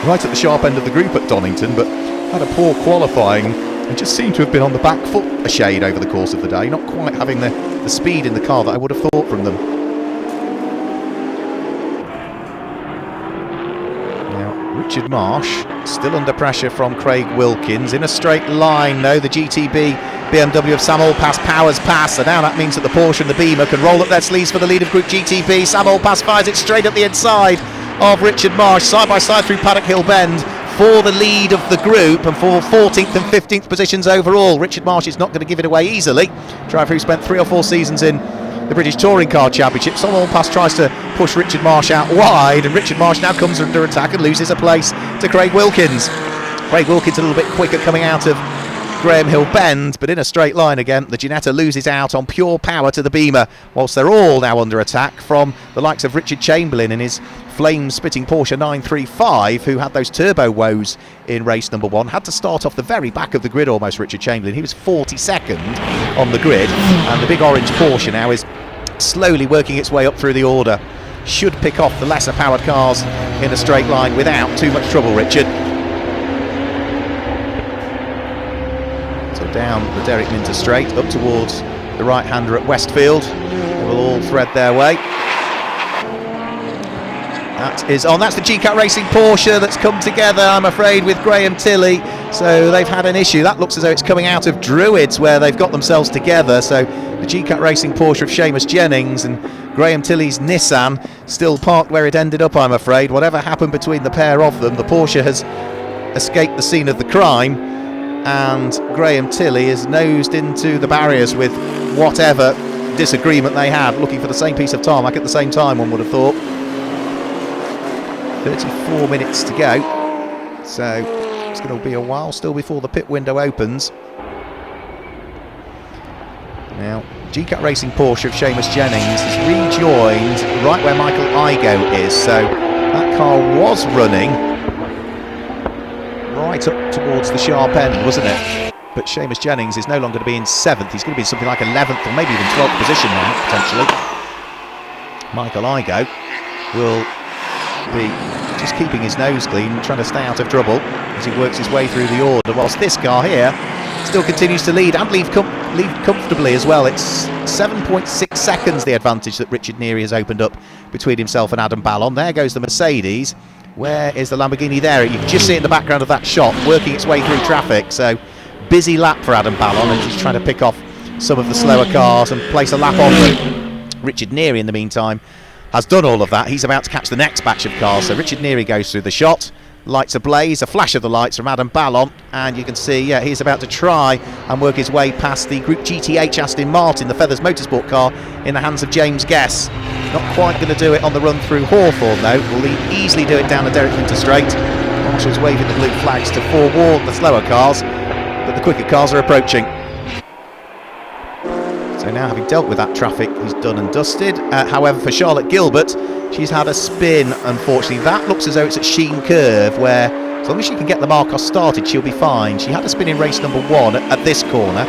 right at the sharp end of the group at Donington, but had a poor qualifying and just seemed to have been on the back foot a shade over the course of the day, not quite having the speed in the car that I would have thought from them. Richard Marsh still under pressure from Craig Wilkins in a straight line though. The GTB BMW of Sam Oldpass powers past, so now that means that the Porsche and the Beamer can roll up their sleeves for the lead of Group GTB. Sam Oldpass fires it straight up the inside of Richard Marsh, side by side through Paddock Hill Bend for the lead of the group and for 14th and 15th positions overall. Richard Marsh is not going to give it away easily. Driver who spent 3 or 4 seasons in the British Touring Car Championship. Sam Oldpass tries to push Richard Marsh out wide, and Richard Marsh now comes under attack and loses a place to Craig Wilkins. Craig Wilkins a little bit quicker coming out of Graham Hill Bend, but in a straight line again, the Ginetta loses out on pure power to the Beamer, whilst they're all now under attack from the likes of Richard Chamberlain in his flame-spitting Porsche 935, who had those turbo woes in race number 1. Had to start off the very back of the grid almost, Richard Chamberlain. He was 42nd on the grid, and the big orange Porsche now is slowly working its way up through the order. Should pick off the lesser powered cars in a straight line without too much trouble, Richard. So down the Derek Minter straight, up towards the right-hander at Westfield. They will all thread their way. That is on. That's the GCAT Racing Porsche that's come together, I'm afraid, with Graham Tilley. So they've had an issue. That looks as though it's coming out of Druids, where they've got themselves together. So the GCAT Racing Porsche of Seamus Jennings and Graham Tilley's Nissan still parked where it ended up, I'm afraid. Whatever happened between the pair of them, the Porsche has escaped the scene of the crime, and Graham Tilley is nosed into the barriers with whatever disagreement they had, looking for the same piece of tarmac at the same time, one would have thought. 34 minutes to go, so it's going to be a while still before the pit window opens. Now, GCAT Racing Porsche of Seamus Jennings has rejoined right where Michael Igoe is, so that car was running right up towards the sharp end, wasn't it? But Seamus Jennings is no longer going to be in 7th, he's going to be in something like 11th or maybe even 12th position now, potentially. Michael Igoe will be just keeping his nose clean, trying to stay out of trouble as he works his way through the order, whilst this car here still continues to lead and lead comfortably as well. It's 7.6 seconds the advantage that Richard Neary has opened up between himself and Adam Ballon. There goes the Mercedes, Where is the Lamborghini there? You can just see it in the background of that shot, working its way through traffic. So busy lap for Adam Ballon, and he's trying to pick off some of the slower cars and place a lap on them. Richard Neary, in the meantime, has done all of that. He's about to catch the next batch of cars. So Richard Neary goes through the shot. Lights ablaze, a flash of the lights from Adam Ballon, and you can see, yeah, he's about to try and work his way past the Group GTH Aston Martin, the Feathers Motorsport car, in the hands of James Guess. Not quite going to do it on the run through Hawthorne, though. Will he easily do it down the Derek Minter straight? Marshall's waving the blue flags to forewarn the slower cars, but the quicker cars are approaching. So now, having dealt with that traffic, he's done and dusted. However, for Charlotte Gilbert, she's had a spin, unfortunately. That looks as though it's at Sheen Curve, where as long as she can get the Marcos started, she'll be fine. She had a spin in race number 1 at this corner,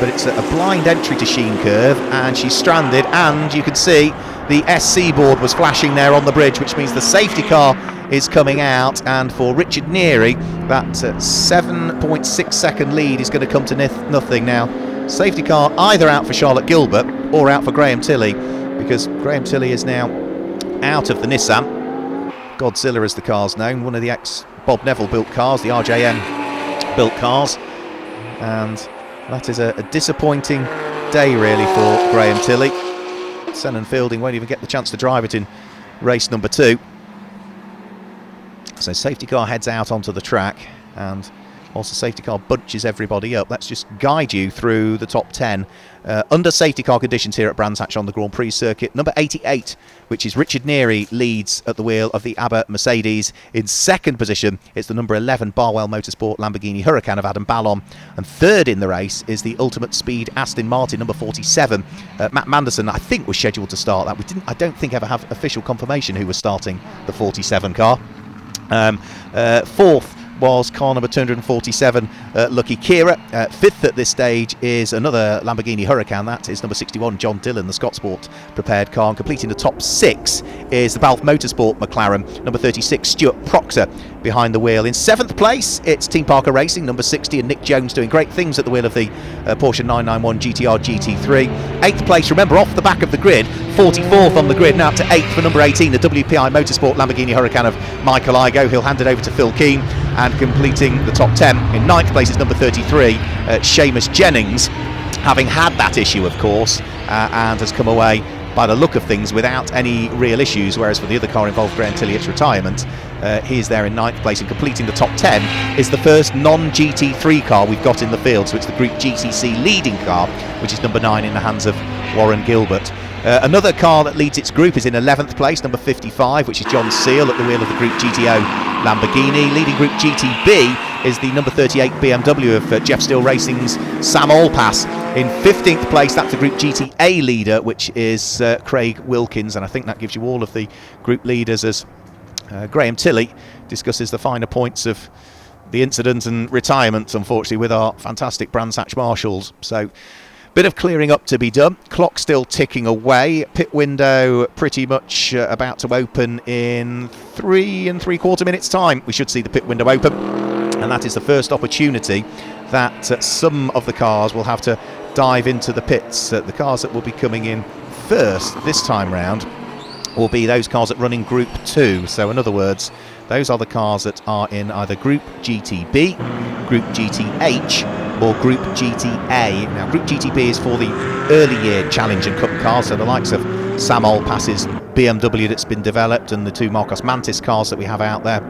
but it's a blind entry to Sheen Curve, and she's stranded, and you can see the SC board was flashing there on the bridge, which means the safety car is coming out, and for Richard Neary, that 7.6 second lead is going to come to nothing now. Safety car either out for Charlotte Gilbert or out for Graham Tilley, because Graham Tilley is now out of the Nissan. Godzilla, as the car's known, one of the ex-Bob Neville built cars, the RJM built cars, and that is a disappointing day really for Graham Tilley. Senan Fielding won't even get the chance to drive it in race number 2. So safety car heads out onto the track, and also safety car bunches everybody up. Let's just guide you through the top 10 under safety car conditions here at Brands Hatch on the Grand Prix circuit. Number 88, which is Richard Neary, leads at the wheel of the ABBA Mercedes. In second position, it's the number 11 Barwell Motorsport Lamborghini Huracan of Adam Ballon. And third in the race is the Ultimate Speed Aston Martin, number 47. Matt Manderson, I think, was scheduled to start that. I don't think ever have official confirmation who was starting the 47 car. Fourth was car number 247, Lucky Kira. Fifth at this stage is another Lamborghini Huracan. That is number 61, John Dillon, the Scott Sport prepared car. And completing the top 6 is the Balfe Motorsport McLaren, number 36, Stuart Proctor behind the wheel. In 7th place, it's Team Parker Racing, number 60, and Nick Jones doing great things at the wheel of the Porsche 991 GTR GT3. 8th place, remember, off the back of the grid, 44th on the grid, now up to 8th for number 18, the WPI Motorsport Lamborghini Huracan of Michael Igoe. He'll hand it over to Phil Keane. And completing the top 10 in 9th place is number 33, Seamus Jennings, having had that issue, of course, and has come away by the look of things without any real issues, whereas for the other car involved, Graham Tilley, its retirement, he is there in 9th place, and completing the top 10 is the first non-GT3 car we've got in the field, so it's the Group GTC leading car, which is number 9 in the hands of Warren Gilbert. Another car that leads its group is in 11th place, number 55, which is John Seal at the wheel of the Group GTO Lamborghini. Leading Group GTB is the number 38 BMW of Jeff Steele Racing's Sam Allpass. In 15th place, that's the Group GTA leader, which is Craig Wilkins, and I think that gives you all of the group leaders as Graham Tilley discusses the finer points of the incident and retirement, unfortunately, with our fantastic Brands Hatch marshals. So, bit of clearing up to be done. Clock still ticking away. Pit window pretty much about to open in 3 3/4 minutes time. We should see the pit window open, and that is the first opportunity that some of the cars will have to dive into the pits. The cars that will be coming in first this time round will be those cars that run in Group 2. So in other words, those are the cars that are in either Group GTB, Group GTH or Group GTA. Now Group GTB is for the early year Challenge and Cup cars, so the likes of Sam Allpass's BMW that's been developed and the 2 Marcos Mantis cars that we have out there.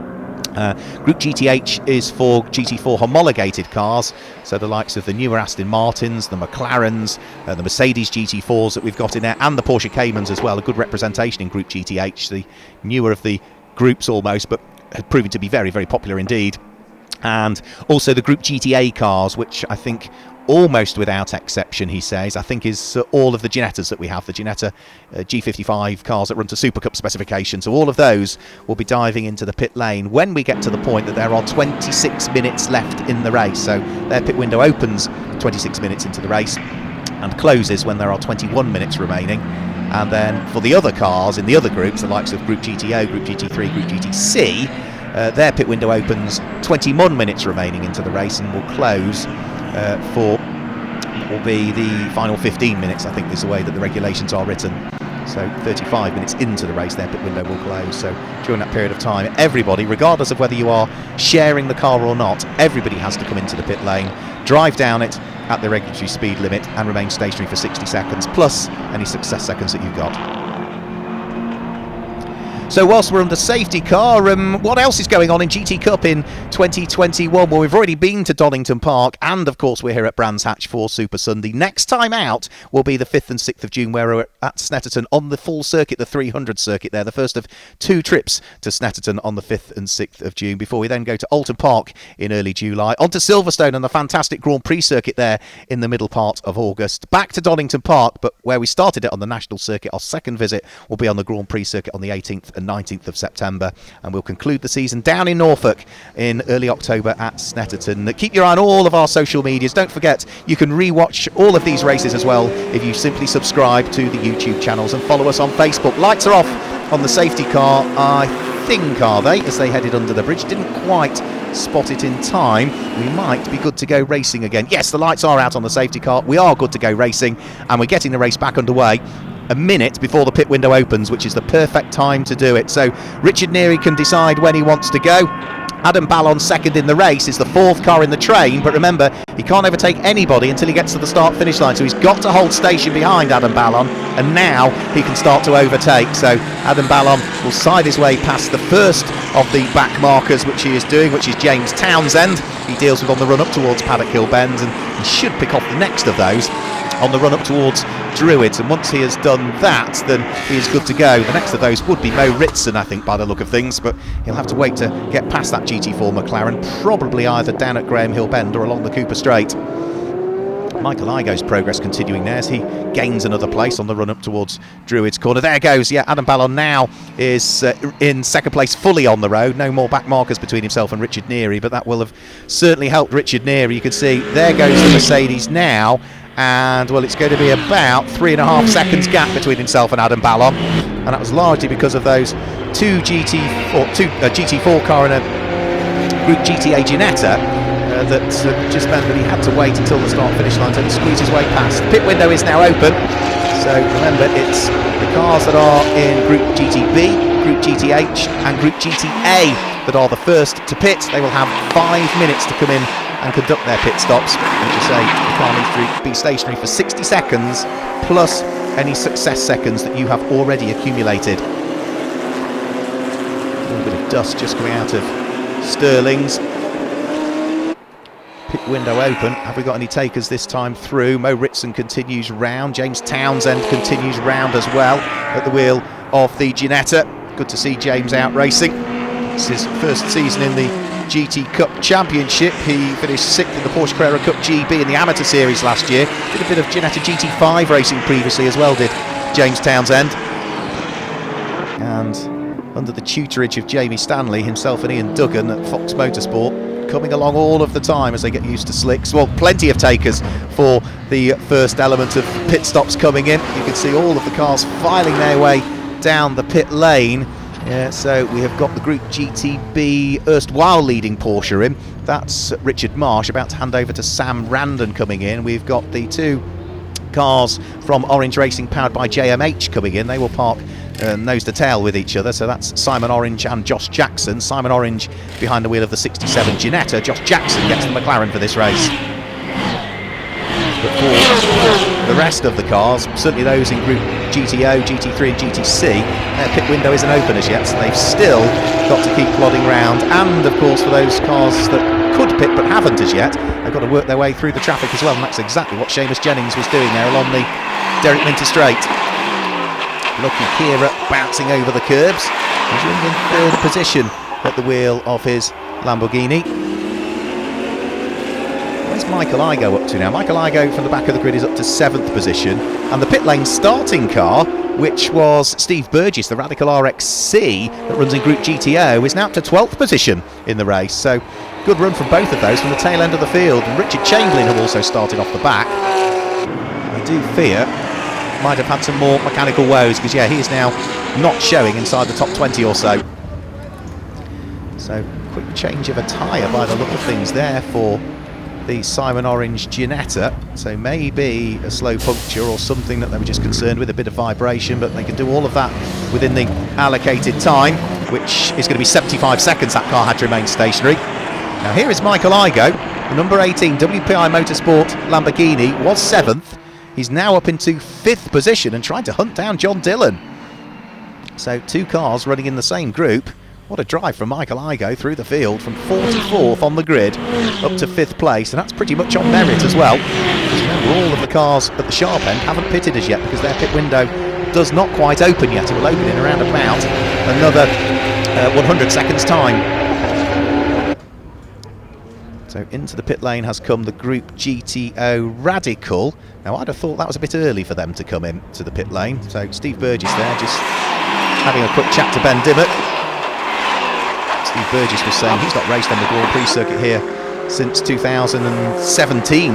Group GTH is for GT4 homologated cars, so the likes of the newer Aston Martins, the McLarens, the Mercedes GT4s that we've got in there, and the Porsche Caymans as well. A good representation in Group GTH, the newer of the groups almost, but have proven to be very, very popular indeed. And also the Group GTA cars, which I think almost without exception, he says, I think is all of the Ginettas that we have, the Ginetta G55 cars that run to Super Cup specification. So all of those will be diving into the pit lane when we get to the point that there are 26 minutes left in the race. So their pit window opens 26 minutes into the race and closes when there are 21 minutes remaining. And then for the other cars in the other groups, the likes of Group GTO, Group GT3, Group GTC, their pit window opens 21 minutes remaining into the race and will close for what will be the final 15 minutes, I think is the way that the regulations are written. So 35 minutes into the race, their pit window will close. So during that period of time, everybody, regardless of whether you are sharing the car or not, everybody has to come into the pit lane, drive down it at the regulatory speed limit and remain stationary for 60 seconds, plus any success seconds that you've got. So whilst we're under safety car, what else is going on in GT Cup in 2021? Well, we've already been to Donington Park, and of course we're here at Brands Hatch for Super Sunday. Next time out will be the 5th and 6th of June, where we're at Snetterton on the full circuit, the 300 circuit there, the first of 2 trips to Snetterton on the 5th and 6th of June, before we then go to Alton Park in early July, on to Silverstone and the fantastic Grand Prix circuit there in the middle part of August, back to Donington Park, but where we started it on the national circuit, our second visit will be on the Grand Prix circuit on the 18th and 19th of September, and we'll conclude the season down in Norfolk in early October at Snetterton. Keep your eye on all of our social medias. Don't forget, you can re-watch all of these races as well if you simply subscribe to the YouTube channels and follow us on Facebook. Lights are off on the safety car, I think, are they, as they headed under the bridge. Didn't quite spot it in time. We might be good to go racing again. Yes, the lights are out on the safety car. We are good to go racing, and we're getting the race back underway a minute before the pit window opens, which is the perfect time to do it. So Richard Neary can decide when he wants to go. Adam Ballon, second in the race, is the 4th car in the train, but remember, he can't overtake anybody until he gets to the start-finish line, so he's got to hold station behind Adam Ballon, and now he can start to overtake. So Adam Ballon will side his way past the first of the back markers, which he is doing, which is James Townsend. He deals with on the run-up towards Paddock Hill Bend, and he should pick off the next of those on the run-up towards Druids, and once he has done that, then he is good to go. The next of those would be Mo Ritson, I think, by the look of things, but he'll have to wait to get past that GT4 McLaren, probably either down at Graham Hill Bend or along the Cooper Straight. Michael Igo's progress continuing there as he gains another place on the run up towards Druids Corner. There goes, yeah, Adam Ballon now is in second place, fully on the road. No more back markers between himself and Richard Neary, but that will have certainly helped Richard Neary. You can see there goes the Mercedes now, and well, it's going to be about 3.5 seconds gap between himself and Adam Ballon, and that was largely because of those two GT4 car and a Group GTA Ginetta that just meant that he had to wait until the start-finish line to squeeze his way past. The pit window is now open, so remember, it's the cars that are in Group GTB, Group GTH and Group GTA that are the first to pit. They will have 5 minutes to come in and conduct their pit stops. And as you say, the car needs to be stationary for 60 seconds plus any success seconds that you have already accumulated. A little bit of dust just coming out of Stirling's. Pit window open. Have we got any takers this time through? Mo Ritson continues round. James Townsend continues round as well at the wheel of the Ginetta. Good to see James out racing. It's his first season in the GT Cup Championship. He finished 6th in the Porsche Carrera Cup GB in the Amateur Series last year. Did a bit of Ginetta GT5 racing previously as well, did James Townsend. And under the tutorage of Jamie Stanley, himself and Ian Duggan at Fox Motorsport, coming along all of the time as they get used to slicks. Well, plenty of takers for the first element of pit stops coming in. You can see all of the cars filing their way down the pit lane. Yeah, so we have got the Group GTB erstwhile leading Porsche in. That's Richard Marsh, about to hand over to Sam Randon coming in. We've got the 2 cars from Orange Racing powered by JMH coming in. They will park nose to tail with each other, so that's Simon Orange and Josh Jackson. Simon Orange behind the wheel of the 67 Ginetta. Josh Jackson gets the McLaren for this race. But for the rest of the cars, certainly those in Group GTO, GT3 and GTC, their pit window isn't open as yet, so they've still got to keep plodding round. And of course for those cars that could pit but haven't as yet, they've got to work their way through the traffic as well, and that's exactly what Seamus Jennings was doing there along the Derek Minter Straight. Lucky Kira bouncing over the curbs. He's in 3rd position at the wheel of his Lamborghini. Where's Michael Igo up to now? Michael Igo from the back of the grid is up to 7th position, and the pit lane starting car, which was Steve Burgess, the Radical RXC that runs in Group GTO, is now up to 12th position in the race. So good run from both of those from the tail end of the field. And Richard Chamberlain have also started off the back. I do fear might have had some more mechanical woes, because yeah, he is now not showing inside the top 20 or so. So quick change of a tyre by the look of things there for the Simon Orange Ginetta, so maybe a slow puncture or something that they were just concerned with, a bit of vibration, but they can do all of that within the allocated time, which is going to be 75 seconds. That car had to remain stationary. Now here is Michael Igoe, the number 18 WPI Motorsport Lamborghini, was 7th. He's now up into 5th position and trying to hunt down John Dillon. So 2 cars running in the same group. What a drive from Michael Igoe through the field from 44th on the grid up to 5th place, and that's pretty much on merit as well. Remember, all of the cars at the sharp end haven't pitted as yet because their pit window does not quite open yet. It will open in around about another 100 seconds time. So into the pit lane has come the Group GTO Radical. Now I'd have thought that was a bit early for them to come in to the pit lane. So Steve Burgess there just having a quick chat to Ben Dimmock. Steve Burgess was saying he's not raced on the Grand Prix circuit here since 2017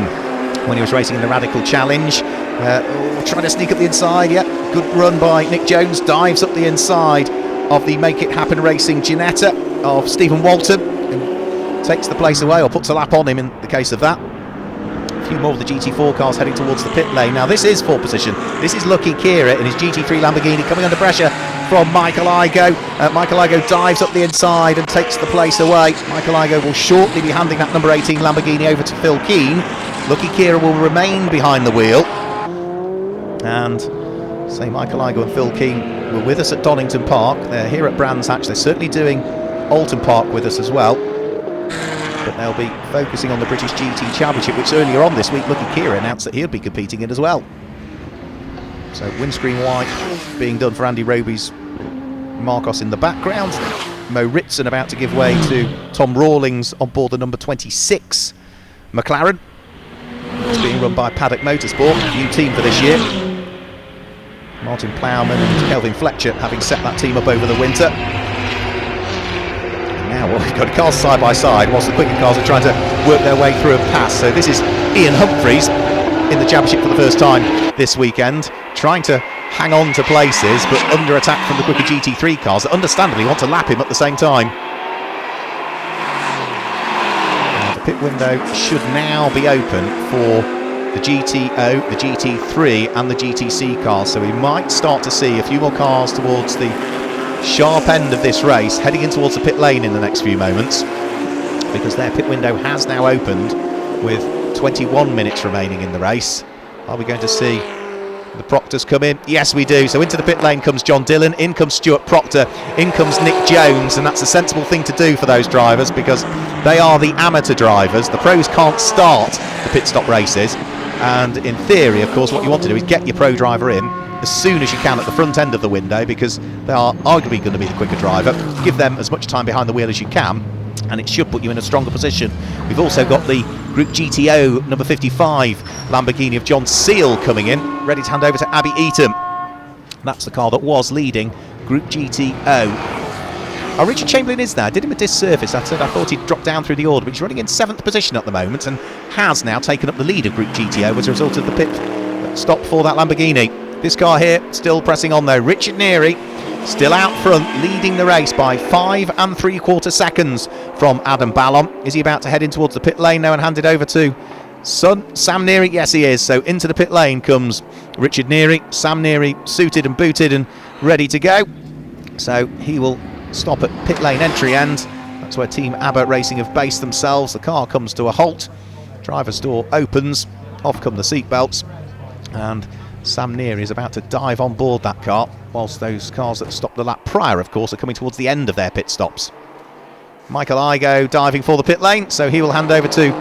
when he was racing in the Radical Challenge. Trying to sneak up the inside, yeah, good run by Nick Jones, dives up the inside of the Make It Happen Racing Ginetta of Stephen Walton, who takes the place away or puts a lap on him in the case of that. A few more of the GT4 cars heading towards the pit lane. Now this is 4th position. This is Lucky Kira in his GT3 Lamborghini coming under pressure from Michael Igoe. Michael Igoe dives up the inside and takes the place away. Michael Igoe will shortly be handing that number 18 Lamborghini over to Phil Keane. Lucky Kira will remain behind the wheel. And say Michael Igoe and Phil Keane were with us at Donington Park. They're here at Brands Hatch. They're certainly doing Alton Park with us as well. But they'll be focusing on the British GT Championship, which earlier on this week Lucky Kira announced that he'll be competing in as well. So windscreen white being done for Andy Roby's Marcos in the background. Mo Ritson about to give way to Tom Rawlings on board the number 26 McLaren. It's being run by Paddock Motorsport, new team for this year. Martin Plowman and Kelvin Fletcher having set that team up over the winter. Now we've got cars side by side whilst the quicker cars are trying to work their way through a pass. So this is Ian Humphreys in the championship for the first time this weekend, trying to hang on to places but under attack from the quicker GT3 cars that understandably want to lap him at the same time. Now the pit window should now be open for the GTO, the GT3 and the GTC cars, so we might start to see a few more cars towards the sharp end of this race heading in towards the pit lane in the next few moments, because their pit window has now opened with 21 minutes remaining in the race. Are we going to see the Proctors come in? Yes, we do. So into the pit lane comes John Dillon, in comes Stuart Proctor, in comes Nick Jones, and that's a sensible thing to do for those drivers because they are the amateur drivers. The pros can't start the pit stop races, and in theory, of course, what you want to do is get your pro driver in as soon as you can at the front end of the window, because they are arguably going to be the quicker driver. Give them as much time behind the wheel as you can, and it should put you in a stronger position. We've also got the Group GTO number 55 Lamborghini of John Seal coming in, ready to hand over to Abby Eaton. That's the car that was leading Group GTO. Oh, Richard Chamberlain is there. Did him a disservice. I thought he'd dropped down through the order, but he's running in 7th position at the moment and has now taken up the lead of Group GTO as a result of the pit stop for that Lamborghini. This car here still pressing on though. Richard Neary still out front, leading the race by 5 3/4 seconds from Adam Ballon. Is he about to head in towards the pit lane now and hand it over to Sam Neary? Yes, he is. So into the pit lane comes Richard Neary. Sam Neary suited and booted and ready to go. So he will stop at pit lane entry end. That's where Team Abbott Racing have based themselves. The car comes to a halt. Driver's door opens. Off come the seatbelts. And Sam Neary is about to dive on board that car, whilst those cars that stopped the lap prior, of course, are coming towards the end of their pit stops. Michael Igoe diving for the pit lane, so he will hand over to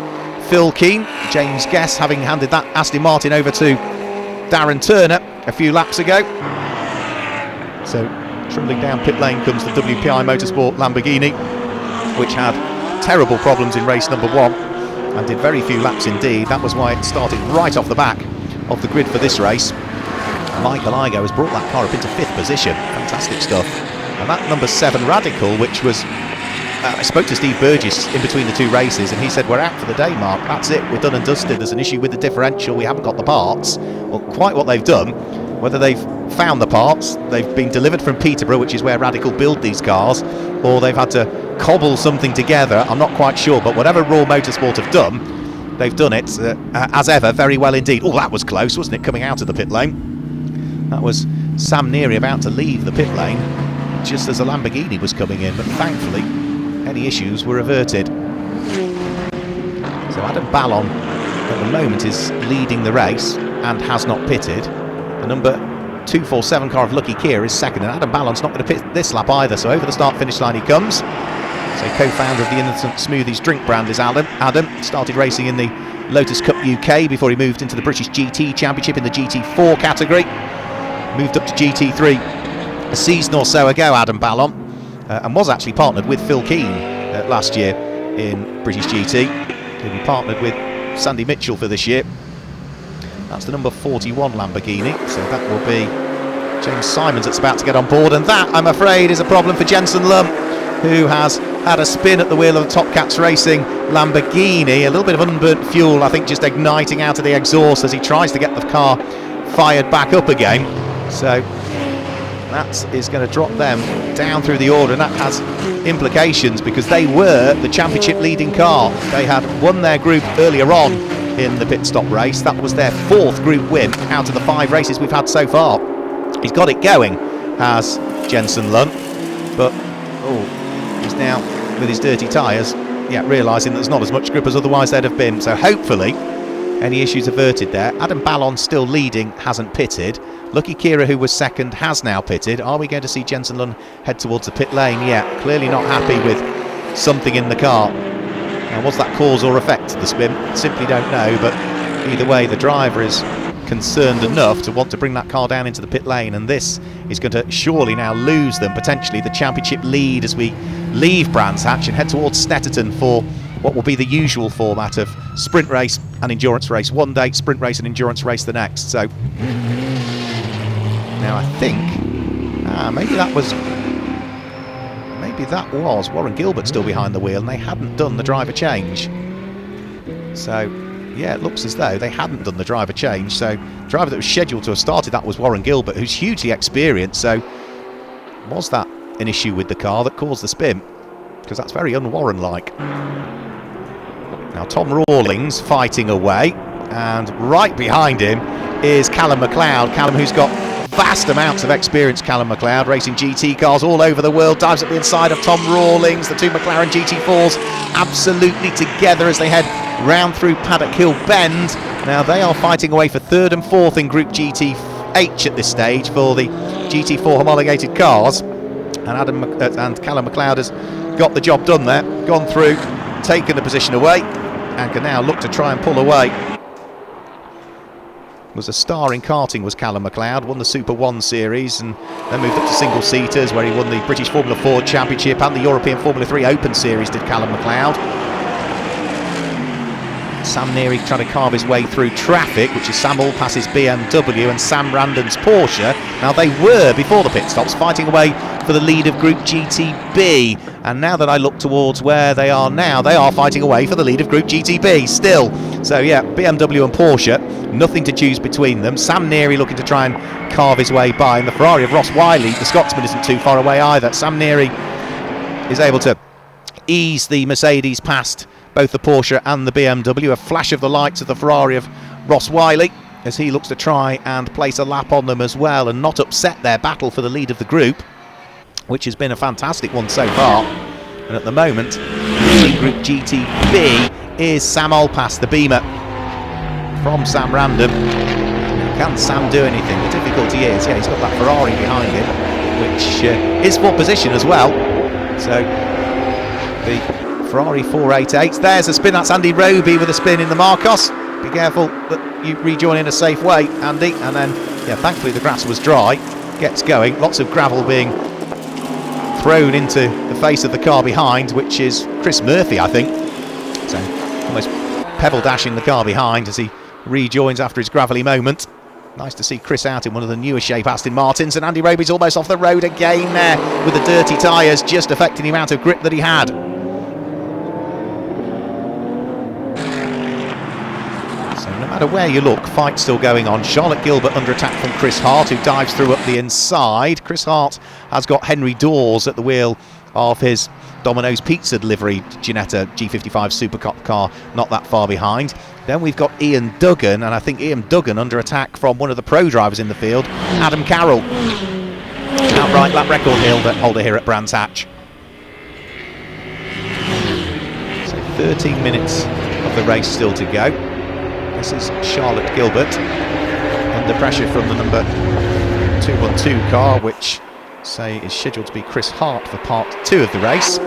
Phil Keane. James Guess having handed that Aston Martin over to Darren Turner a few laps ago. So trundling down pit lane comes the WPI Motorsport Lamborghini, which had terrible problems in race number 1 and did very few laps indeed. That was why it started right off the back of the grid for this race. Michael Igoe has brought that car up into 5th position. Fantastic stuff. And that number 7 Radical, which was I spoke to Steve Burgess in between the 2 races and he said, we're out for the day, Mark, that's it, we're done and dusted, there's an issue with the differential, we haven't got the parts. Well, quite what they've done, whether they've found the parts, they've been delivered from Peterborough, which is where Radical build these cars, or they've had to cobble something together, I'm not quite sure, but whatever Raw Motorsport have done, they've done it, as ever, very well indeed. Oh, that was close, wasn't it, coming out of the pit lane? That was Sam Neary about to leave the pit lane just as a Lamborghini was coming in, but thankfully any issues were averted. So Adam Ballon at the moment is leading the race and has not pitted. The number 247 car of Lucky Kier is second, and Adam Ballon's not going to pit this lap either, so over the start-finish line he comes. So co-founder of the Innocent Smoothies drink brand is Adam. Started racing in the Lotus Cup UK before he moved into the British GT Championship in the GT4 category. Moved up to GT3 a season or so ago, Adam Ballon, and was actually partnered with Phil Keane last year in British GT. He'll be partnered with Sandy Mitchell for this year. That's the number 41 Lamborghini, so that will be James Simons that's about to get on board, and that, I'm afraid, is a problem for Jensen Lum, who has had a spin at the wheel of the Top Cats Racing Lamborghini. A little bit of unburnt fuel, I think, just igniting out of the exhaust as he tries to get the car fired back up again. So that is going to drop them down through the order, and that has implications because they were the championship leading car. They had won their group earlier on in the pit stop race. That was their 4th group win out of the 5 races we've had so far. He's got it going, has Jensen Lund, but he's now with his dirty tyres, realising that there's not as much grip as otherwise there'd have been. So hopefully any issues averted there. Adam Ballon still leading, hasn't pitted. Lucky Kira, who was second, has now pitted. Are we going to see Jensen Lund head towards the pit lane? Yeah, clearly not happy with something in the car. Now, was that cause or effect to the spin? Simply don't know, but either way, the driver is concerned enough to want to bring that car down into the pit lane, and this is going to surely now lose them potentially the championship lead as we leave Brands Hatch and head towards Snetterton for what will be the usual format of sprint race and endurance race one day, sprint race and endurance race the next. So now I think maybe that was Warren Gilbert still behind the wheel, and they hadn't done the driver change. So yeah, it looks as though they hadn't done the driver change. So the driver that was scheduled to have started that was Warren Gilbert, who's hugely experienced. So was that an issue with the car that caused the spin? Because that's very un-Warren-like. Now Tom Rawlings fighting away, and right behind him is Callum McLeod. Callum, who's got vast amounts of experience, Callum McLeod, racing GT cars all over the world, dives at the inside of Tom Rawlings. The two McLaren GT4s absolutely together as they head round through Paddock Hill Bend. Now they are fighting away for 3rd and 4th in Group GT-H at this stage for the GT4 homologated cars. And Callum McLeod has got the job done there, gone through, taken the position away, and can now look to try and pull away. Was a star in karting, was Callum McLeod, won the Super 1 series and then moved up to single seaters where he won the British Formula 4 Championship and the European Formula 3 Open Series, did Callum McLeod. Sam Neary trying to carve his way through traffic, which is Sam Allpass's BMW and Sam Randon's Porsche. Now they were, before the pit stops, fighting away for the lead of Group GTB, and now that I look towards where they are now, they are fighting away for the lead of Group GTB still. So yeah, BMW and Porsche, nothing to choose between them. Sam Neary looking to try and carve his way by, and the Ferrari of Ross Wiley, the Scotsman, isn't too far away either. Sam Neary is able to ease the Mercedes past both the Porsche and the BMW. A flash of the lights of the Ferrari of Ross Wiley as he looks to try and place a lap on them as well and not upset their battle for the lead of the group, which has been a fantastic one so far. And at the moment, in Group GTB is Sam Allpass, the Beamer from Sam Random. Can Sam do anything? The difficulty is, he's got that Ferrari behind him, which is for position as well. So the Ferrari 488. There's a spin. That's Andy Roby with a spin in the Marcos. Be careful that you rejoin in a safe way, Andy. And then, thankfully the grass was dry. Gets going. Lots of gravel being thrown into the face of the car behind, which is Chris Murphy, I think. So almost pebble dashing the car behind as he rejoins after his gravelly moment. Nice to see Chris out in one of the newer shape Aston Martins, and Andy Roby's almost off the road again there with the dirty tyres, just affecting the amount of grip that he had. No matter where you look, fight still going on. Charlotte Gilbert under attack from Chris Hart, who dives through up the inside. Chris Hart has got Henry Dawes at the wheel of his Domino's Pizza delivery Ginetta G55 Supercup car not that far behind. Then we've got Ian Duggan, and I think Ian Duggan under attack from one of the pro drivers in the field, Adam Carroll. Outright lap record holder here at Brands Hatch. So 13 minutes of the race still to go. This is Charlotte Gilbert under pressure from the number 212 car, which say is scheduled to be Chris Hart for part 2 of the race.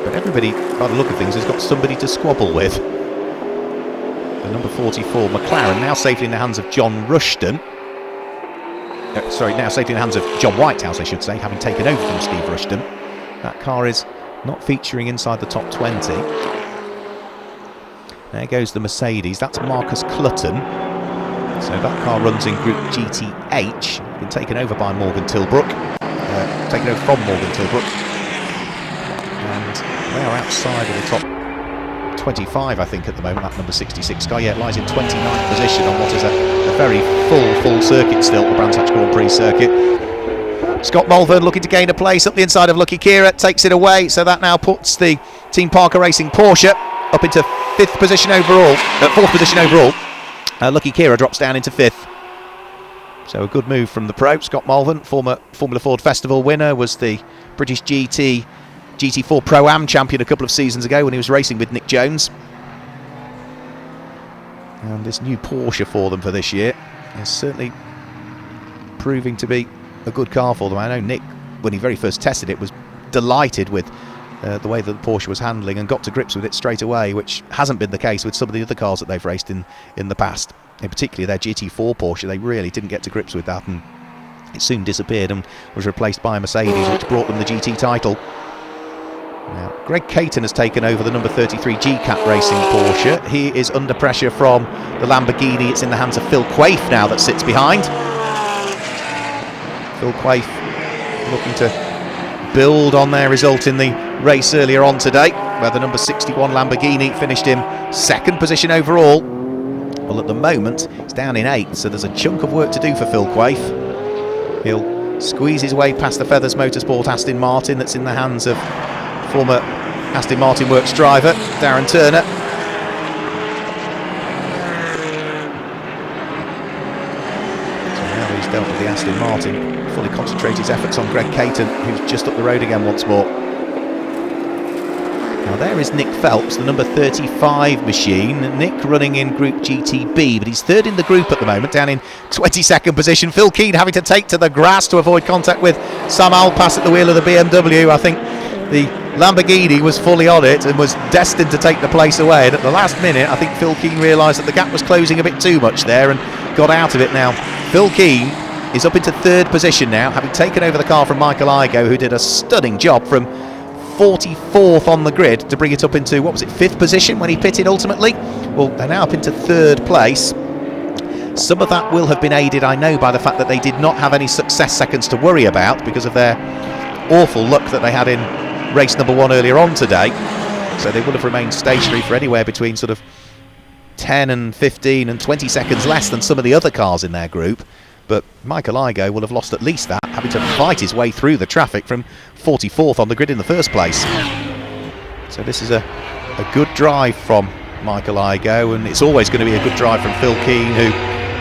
But everybody, by the look of things, has got somebody to squabble with. The number 44 McLaren now safely in the hands of John Rushton. Now safely in the hands of John Whitehouse, I should say, having taken over from Steve Rushton. That car is not featuring inside the top 20. There goes the Mercedes. That's Marcus Clutton. So that car runs in Group GTH, been taken over by Morgan Tilbrook, taken over from Morgan Tilbrook, and they are outside of the top 25, I think, at the moment. That number 66 car, yeah, it lies in 29th position on what is a very full circuit still, the Brands Hatch Grand Prix circuit. Scott Mulvern looking to gain a place up the inside of Lucky Kira, takes it away, so that now puts the Team Parker Racing Porsche up into 4th position overall. Lucky Kira drops down into 5th. So a good move from the pro. Scott Mulvern, former Formula Ford Festival winner, was the British GT4 Pro-Am champion a couple of seasons ago when he was racing with Nick Jones. And this new Porsche for them for this year is certainly proving to be a good car for them. I know Nick, when he very first tested it, was delighted with the way that the Porsche was handling and got to grips with it straight away, which hasn't been the case with some of the other cars that they've raced in the past. In particular their GT4 Porsche, they really didn't get to grips with that, and it soon disappeared and was replaced by a Mercedes, which brought them the GT title. Now, Greg Caton has taken over the number 33 GCAT Racing Porsche. He is under pressure from the Lamborghini. It's in the hands of Phil Quaife now that sits behind. Phil Quaife looking to build on their result in the race earlier on today, where the number 61 Lamborghini finished in 2nd position overall. Well, at the moment it's down in 8th, so there's a chunk of work to do for Phil Quaife. He'll squeeze his way past the Feathers Motorsport Aston Martin that's in the hands of former Aston Martin Works driver Darren Turner. So now he's dealt with the Aston Martin, fully concentrate his efforts on Greg Caton, who's just up the road again once more. Now there is Nick Phelps, the number 35 machine. Nick running in Group GTB, but he's 3rd in the group at the moment, down in 22nd position. Phil Keane having to take to the grass to avoid contact with Sam Alpass at the wheel of the BMW. I think the Lamborghini was fully on it and was destined to take the place away, and at the last minute I think Phil Keane realised that the gap was closing a bit too much there and got out of it. Now Phil Keane is up into 3rd position now, having taken over the car from Michael Igoe, who did a stunning job from 44th on the grid to bring it up into, what was it, 5th position when he pitted ultimately. Well, they're now up into 3rd place. Some of that will have been aided, I know, by the fact that they did not have any success seconds to worry about because of their awful luck that they had in race number 1 earlier on today. So they would have remained stationary for anywhere between sort of 10 and 15 and 20 seconds less than some of the other cars in their group. But Michael Igoe will have lost at least that, having to fight his way through the traffic from 44th on the grid in the first place. So this is a good drive from Michael Igoe, and it's always going to be a good drive from Phil Keane, who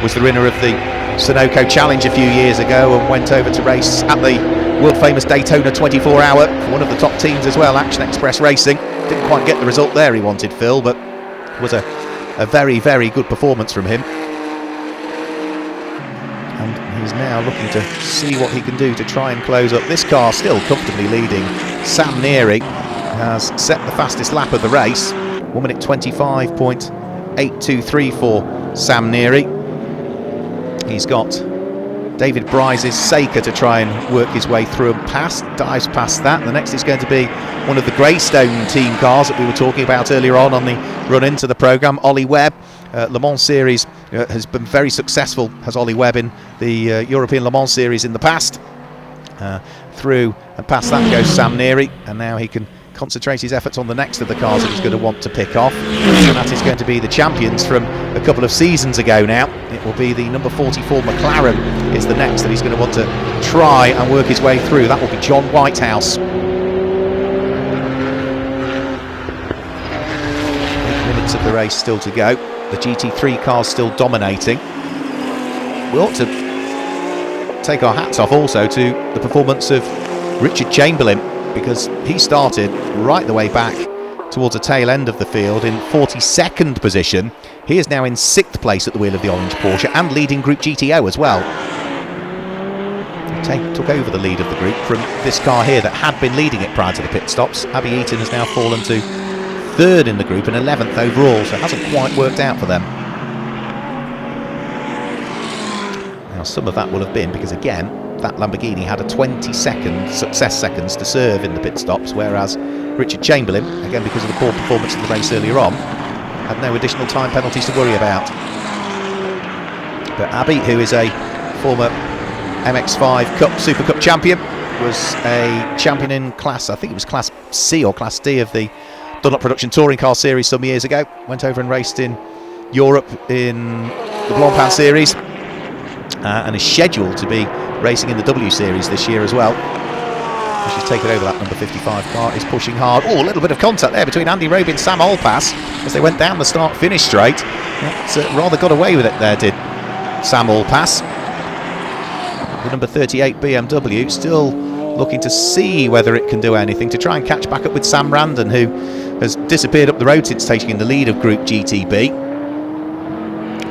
was the winner of the Sunoco Challenge a few years ago and went over to race at the world famous Daytona 24 Hour for one of the top teams as well, Action Express Racing. Didn't quite get the result there he wanted, Phil, but it was a very, very good performance from him. And he's now looking to see what he can do to try and close up. This car still comfortably leading. Sam Neary has set the fastest lap of the race, 1 minute 25.823 for Sam Neary. He's got David Bryce's Saker to try and work his way through and past, dives past that. The next is going to be one of the Greystone team cars that we were talking about earlier on the run into the programme, Ollie Webb. Le Mans Series has been very successful, has Ollie Webb, in the European Le Mans Series in the past. Through and past that goes Sam Neary, and now he can concentrate his efforts on the next of the cars that he's going to want to pick off, and that is going to be the champions from a couple of seasons ago now. It will be the number 44 McLaren is the next that he's going to want to try and work his way through. That will be John Whitehouse. 8 minutes of the race still to go. The GT3 car's still dominating. We ought to take our hats off also to the performance of Richard Chamberlain, because he started right the way back towards the tail end of the field in 42nd position. He is now in 6th place at the wheel of the orange Porsche and leading Group GTO as well. He took over the lead of the group from this car here that had been leading it prior to the pit stops. Abby Eaton has now fallen to 3rd in the group and 11th overall, so it hasn't quite worked out for them. Now some of that will have been because, again, that Lamborghini had a 20-second success seconds to serve in the pit stops, whereas Richard Chamberlain, again because of the poor performance in the race earlier on, had no additional time penalties to worry about. But Abby, who is a former MX5 Cup Super Cup champion, was a champion in class, I think it was Class C or Class D of the Dunlop Production Touring Car Series some years ago. Went over and raced in Europe in the Blancpain Series, and is scheduled to be racing in the W Series this year as well. She's taken over that number 55 car, is pushing hard. Oh, a little bit of contact there between Andy Roby and Sam Allpass as they went down the start-finish straight. It's rather got away with it there, did Sam Allpass. The number 38 BMW still looking to see whether it can do anything to try and catch back up with Sam Randon, who has disappeared up the road since taking the lead of Group GTB.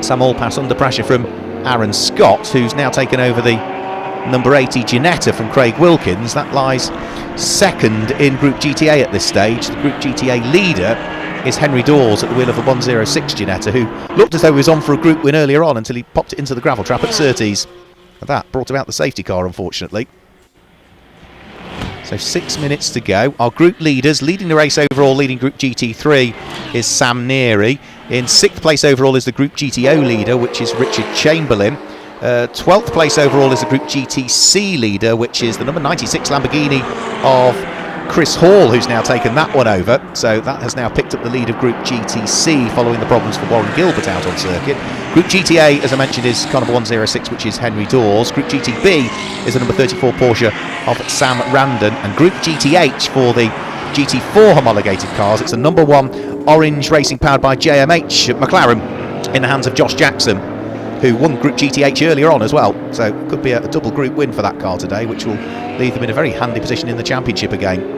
Sam Allpass under pressure from Aaron Scott, who's now taken over the number 80 Ginetta from Craig Wilkins. That lies 2nd in Group GTA at this stage. The Group GTA leader is Henry Dawes at the wheel of a 106 Ginetta, who looked as though he was on for a group win earlier on until he popped it into the gravel trap at Surtees. And that brought about the safety car, unfortunately. So 6 minutes to go. Our group leaders, leading the race overall, leading Group GT3, is Sam Neary. In 6th place overall is the Group GTO leader, which is Richard Chamberlain. 12th place overall is the Group GTC leader, which is the number 96 Lamborghini of Chris Hall, who's now taken that one over. So that has now picked up the lead of Group GTC following the problems for Warren Gilbert out on circuit. Group GTA, as I mentioned, is car number 106, which is Henry Dawes. Group GTB is the number 34 Porsche of Sam Randon. And Group GTH for the GT4 homologated cars, it's a number 1 orange racing powered by JMH McLaren in the hands of Josh Jackson, who won Group GTH earlier on as well. So it could be a double group win for that car today, which will leave them in a very handy position in the championship again.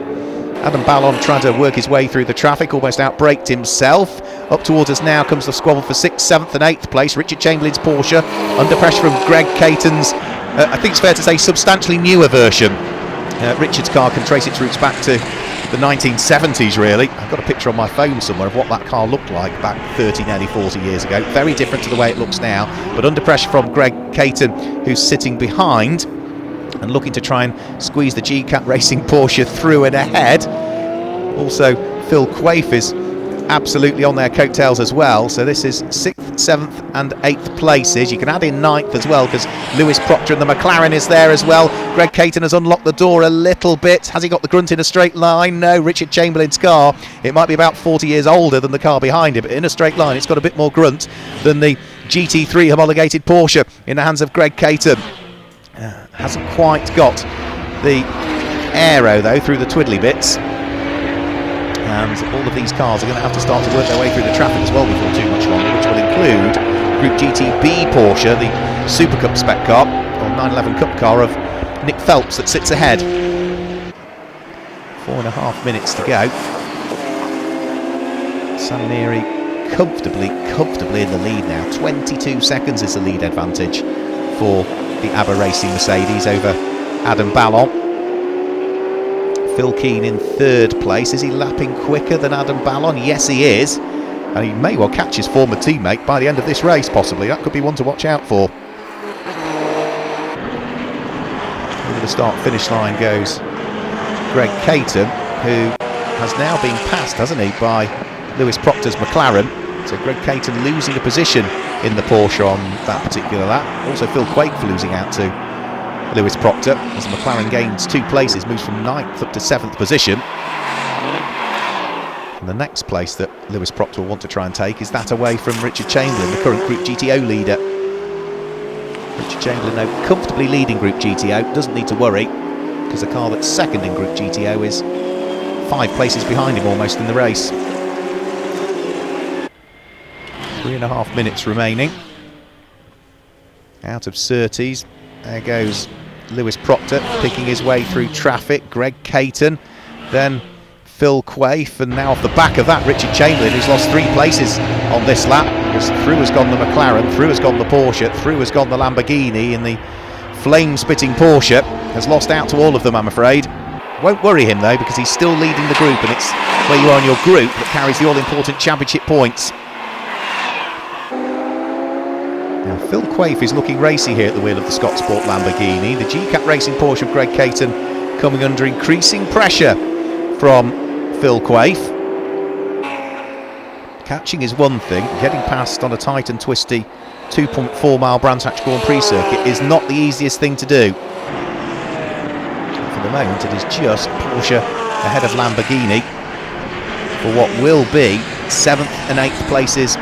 Adam Ballon trying to work his way through the traffic, almost outbraked himself. Up towards us now comes the squabble for 6th, 7th and 8th place. Richard Chamberlain's Porsche under pressure from Greg Caton's, I think it's fair to say, substantially newer version. Richard's car can trace its roots back to the 1970s, really. I've got a picture on my phone somewhere of what that car looked like back 30, nearly 40 years ago. Very different to the way it looks now, but under pressure from Greg Caton, who's sitting behind and looking to try and squeeze the GCAT Racing Porsche through and ahead. Also, Phil Quaife is absolutely on their coattails as well. So this is 6th, 7th and 8th places. You can add in 9th as well, because Lewis Proctor and the McLaren is there as well. Greg Caton has unlocked the door a little bit. Has he got the grunt in a straight line? No. Richard Chamberlain's car, it might be about 40 years older than the car behind it, but in a straight line it's got a bit more grunt than the GT3 homologated Porsche in the hands of Greg Caton. Hasn't quite got the aero though through the twiddly bits. And all of these cars are going to have to start to work their way through the traffic as well before too much longer, which will include Group GTB Porsche, the Super Cup spec car, or 911 Cup car of Nick Phelps that sits ahead. 4.5 minutes to go. Sam Neary comfortably in the lead now. 22 seconds is the lead advantage for the ABBA Racing Mercedes over Adam Ballon. Phil Keane in 3rd place. Is he lapping quicker than Adam Ballon? Yes, he is. And he may well catch his former teammate by the end of this race, possibly. That could be one to watch out for. Over the start-finish line goes Greg Caton, who has now been passed, hasn't he, by Lewis Proctor's McLaren. So Greg Caton losing a position in the Porsche on that particular lap. Also Phil Quaife losing out to Lewis Proctor as the McLaren gains 2 places, moves from 9th up to 7th position. And the next place that Lewis Proctor will want to try and take is that away from Richard Chamberlain, the current Group GTO leader. Richard Chamberlain, though, comfortably leading Group GTO, doesn't need to worry, because the car that's second in Group GTO is 5 places behind him almost in the race. 3.5 minutes remaining. Out of Surtees, there goes Lewis Proctor picking his way through traffic. Greg Caton, then Phil Quaife, and now off the back of that Richard Chamberlain, who's lost 3 places on this lap, because through has gone the McLaren, through has gone the Porsche, through has gone the Lamborghini, and the flame-spitting Porsche has lost out to all of them, I'm afraid. Won't worry him though, because he's still leading the group, and it's where you are in your group that carries the all-important championship points. Now Phil Quaife is looking racy here at the wheel of the Scott Sport Lamborghini. The GCAT Racing Porsche of Greg Caton coming under increasing pressure from Phil Quaife. Catching is one thing, getting past on a tight and twisty 2.4 mile Brands Hatch Grand Prix circuit is not the easiest thing to do. For the moment it is just Porsche ahead of Lamborghini for what will be 7th and 8th places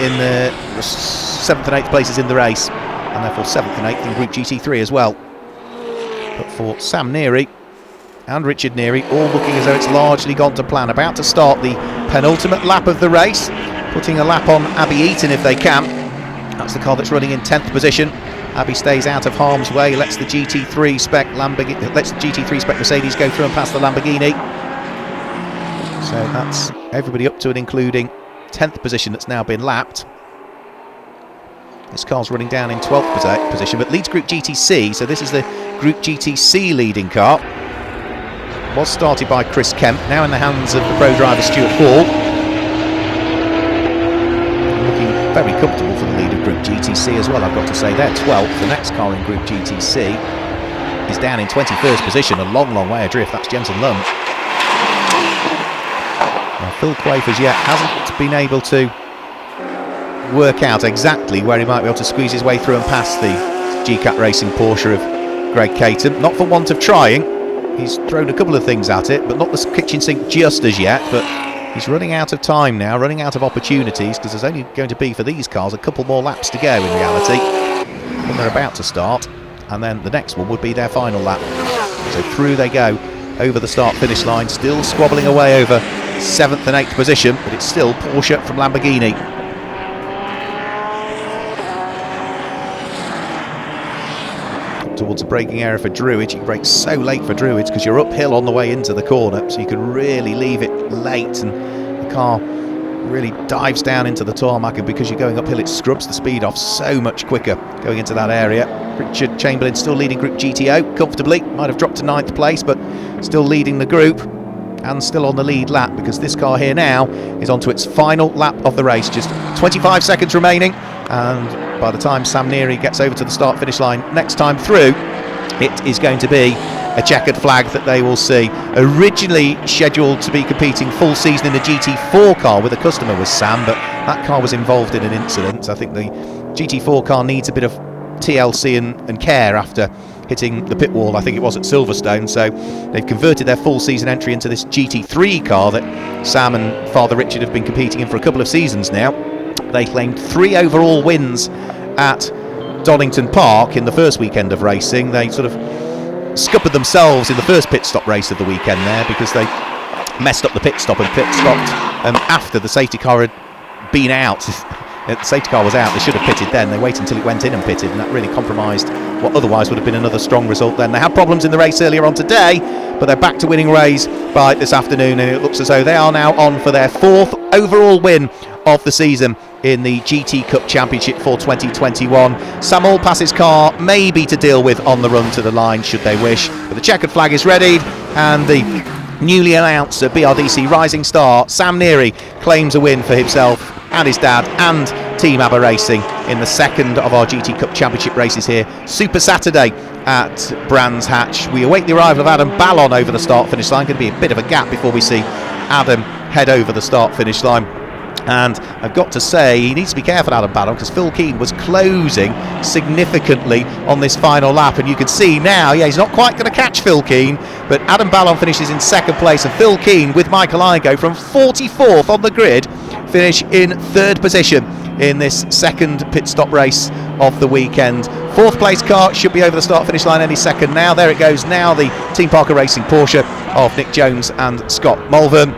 in the 7th and 8th places in the race, and therefore 7th and 8th in Group GT3 as well. But for Sam Neary and Richard Neary, all looking as though it's largely gone to plan. About to start the penultimate lap of the race, putting a lap on Abby Eaton if they can. That's the car that's running in 10th position. Abby stays out of harm's way, lets the GT3 spec Mercedes go through and past the Lamborghini. So that's everybody up to and including 10th position that's now been lapped. This car's running down in 12th position, but leads Group GTC, so this is the Group GTC leading car. Was started by Chris Kemp, now in the hands of the pro driver Stuart Hall. Looking very comfortable for the lead of Group GTC as well, I've got to say. They're 12th. The next car in Group GTC is down in 21st position, a long, long way adrift. That's Jensen Lund. Now, Phil Quaife as yet hasn't been able to work out exactly where he might be able to squeeze his way through and past the GCAT Racing Porsche of Greg Caton. Not for want of trying. He's thrown a couple of things at it, but not the kitchen sink just as yet. But he's running out of time now, running out of opportunities, because there's only going to be, for these cars, a couple more laps to go in reality when they're about to start, and then the next one would be their final lap. So through they go over the start-finish line, still squabbling away over 7th and 8th position, but it's still Porsche from Lamborghini. Towards a braking area for Druidge. You brake so late for Druidge because you're uphill on the way into the corner, so you can really leave it late, and the car really dives down into the tarmac, and because you're going uphill it scrubs the speed off so much quicker going into that area. Richard Chamberlain still leading Group GTO comfortably, might have dropped to 9th place, but still leading the group and still on the lead lap, because this car here now is on to its final lap of the race. Just 25 seconds remaining, and by the time Sam Neary gets over to the start finish line next time through, it is going to be a checkered flag that they will see. Originally scheduled to be competing full season in the GT4 car with a customer was Sam, but that car was involved in an incident. I think the GT4 car needs a bit of TLC and care after hitting the pit wall, I think it was at Silverstone, so they've converted their full season entry into this GT3 car that Sam and Father Richard have been competing in for a couple of seasons now. They claimed 3 overall wins at Donington Park in the first weekend of racing. They sort of scuppered themselves in the first pit stop race of the weekend there, because they messed up the pit stop and pit stopped after the safety car had been out. The safety car was out, they should have pitted then. They waited until it went in and pitted, and that really compromised what otherwise would have been another strong result then. They had problems in the race earlier on today, but they're back to winning ways by this afternoon, and it looks as though they are now on for their 4th overall win of the season in the GT Cup Championship for 2021. Sam Allpass's car maybe to deal with on the run to the line should they wish, but the checkered flag is readied, and the newly announced BRDC Rising Star Sam Neary claims a win for himself and his dad and Team ABBA Racing in the second of our GT Cup Championship races here. Super Saturday at Brands Hatch. We await the arrival of Adam Ballon over the start-finish line. Going to be a bit of a gap before we see Adam head over the start-finish line. And I've got to say, he needs to be careful, Adam Ballon, because Phil Keane was closing significantly on this final lap, and you can see now, he's not quite going to catch Phil Keane, but Adam Ballon finishes in 2nd place, and Phil Keane with Michael Igo from 44th on the grid finish in 3rd position in this second pit stop race of the weekend. Fourth place car should be over the start finish line any second now. There it goes now, the Team Parker Racing Porsche of Nick Jones and Scott Mulvern.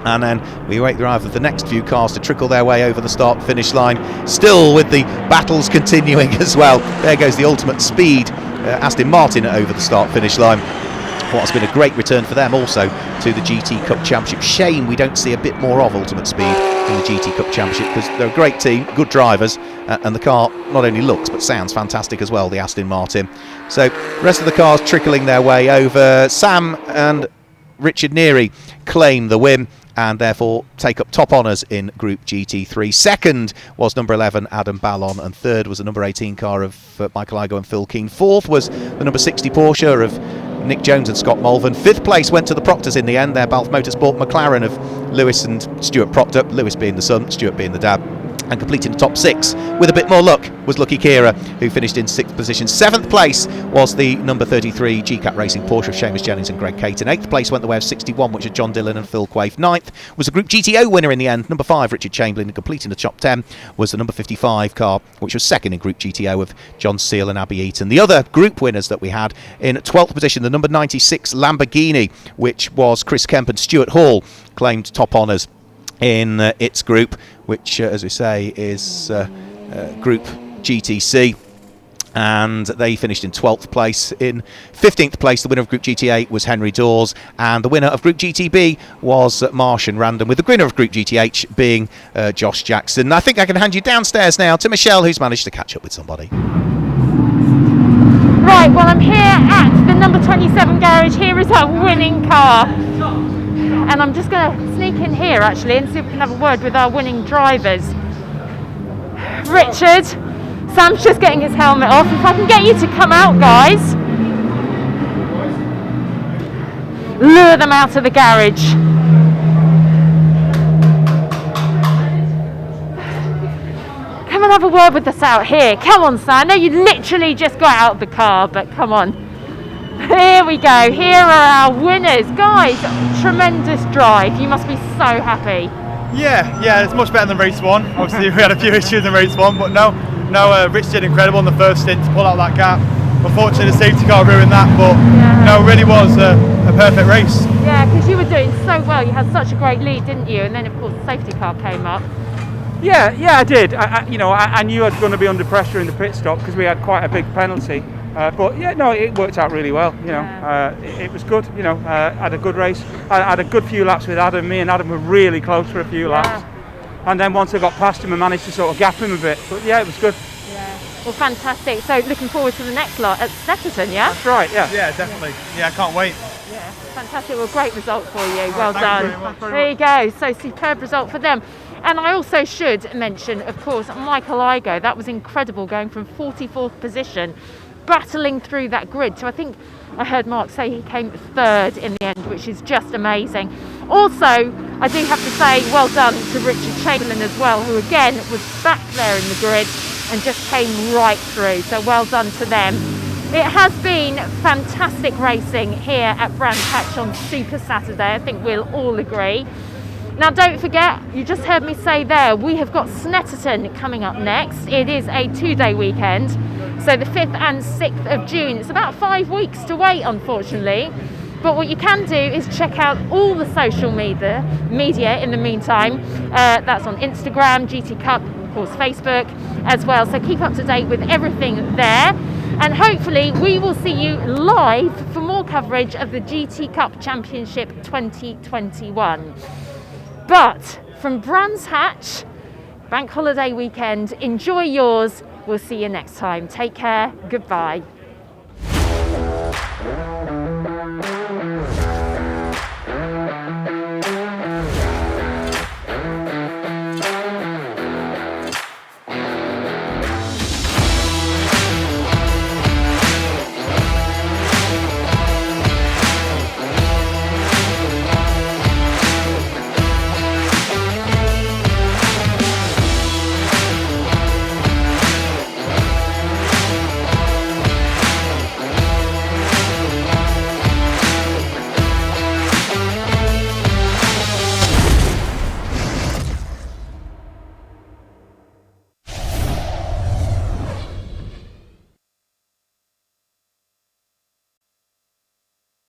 And then we wait either the next few cars to trickle their way over the start finish line, still with the battles continuing as well. There goes the Ultimate Speed Aston Martin over the start finish line. What has been a great return for them also to the GT Cup Championship. Shame we don't see a bit more of Ultimate Speed in the GT Cup Championship, because they're a great team, good drivers, and the car not only looks but sounds fantastic as well, the Aston Martin. So the rest of the cars trickling their way over. Sam and Richard Neary claim the win and therefore take up top honours in Group GT3. Second was number 11 Adam Ballon, and third was the number 18 car of Michael Igoe and Phil Keane. Fourth was the number 60 Porsche of Nick Jones and Scott Mulvern. Fifth place went to the Proctors in the end. They're Balfe Motorsport McLaren of Lewis and Stuart Proctor, Lewis being the son, Stuart being the dad. And completing the top six with a bit more luck was Lucky Kira, who finished in 6th position. 7th place was the number 33 GCAT Racing Porsche of Seamus Jennings and Greg Caton. 8th place went the way of 61, which was John Dillon and Phil Quaife. 9th was the Group GTO winner in the end, number 5 Richard Chamberlain, and completing the top 10 was the number 55 car, which was second in Group GTO of John Seal and Abby Eaton. The other group winners that we had, in 12th position, the number 96 Lamborghini, which was Chris Kemp and Stuart Hall, claimed top honours in its group, which as we say is Group GTC, and they finished in 12th place. In 15th place, the winner of Group GT8 was Henry Dawes, and the winner of Group GTB was Martian Random, with the winner of Group GTH being Josh Jackson. I think I can hand you downstairs now to Michelle, who's managed to catch up with somebody. Right, well, I'm here at the number 27 garage. Here is our winning car. And I'm just going to sneak in here actually and see if we can have a word with our winning drivers. Richard, Sam's just getting his helmet off. If I can get you to come out, guys. Lure them out of the garage. Come and have a word with us out here. Come on, Sam. I know you literally just got out of the car, but come on. Here we go, here are our winners. Guys, tremendous drive. You must be so happy. Yeah, it's much better than race one. Obviously we had a few issues in race one, but no, Rich did incredible in the first stint to pull out that gap. Unfortunately the safety car ruined that, but no, it really was a perfect race. Yeah, because you were doing so well. You had such a great lead, didn't you? And then of course the safety car came up. Yeah, I did. I knew I was going to be under pressure in the pit stop because we had quite a big penalty. But yeah, no, it worked out really well. It was good. Had a good race. I had a good few laps with Adam. Me and Adam were really close for a few laps. And then once I got past him, I managed to sort of gap him a bit. But yeah, it was good. Yeah. Well, fantastic. So looking forward to the next lot at Snetterton, yeah? That's right. Yeah. Yeah, definitely. Yeah, I can't wait. Yeah, fantastic. Well, great result for you. Well done. There you go. So superb result for them. And I also should mention, of course, Michael Igoe. That was incredible, going from 44th position, battling through that grid. So I think I heard Mark say he came third in the end, which is just amazing. Also, I do have to say well done to Richard Chamberlain as well, who again was back there in the grid and just came right through. So well done to them. It has been fantastic racing here at Brands Hatch on Super Saturday. I think we'll all agree. Now don't forget, you just heard me say there, we have got Snetterton coming up next. It is a 2-day weekend, so the 5th and 6th of June. It's about 5 weeks to wait, unfortunately. But what you can do is check out all the social media in the meantime. That's on Instagram, GT Cup, of course Facebook as well. So keep up to date with everything there. And hopefully we will see you live for more coverage of the GT Cup Championship 2021. But from Brands Hatch, bank holiday weekend, enjoy yours. We'll see you next time. Take care. Goodbye.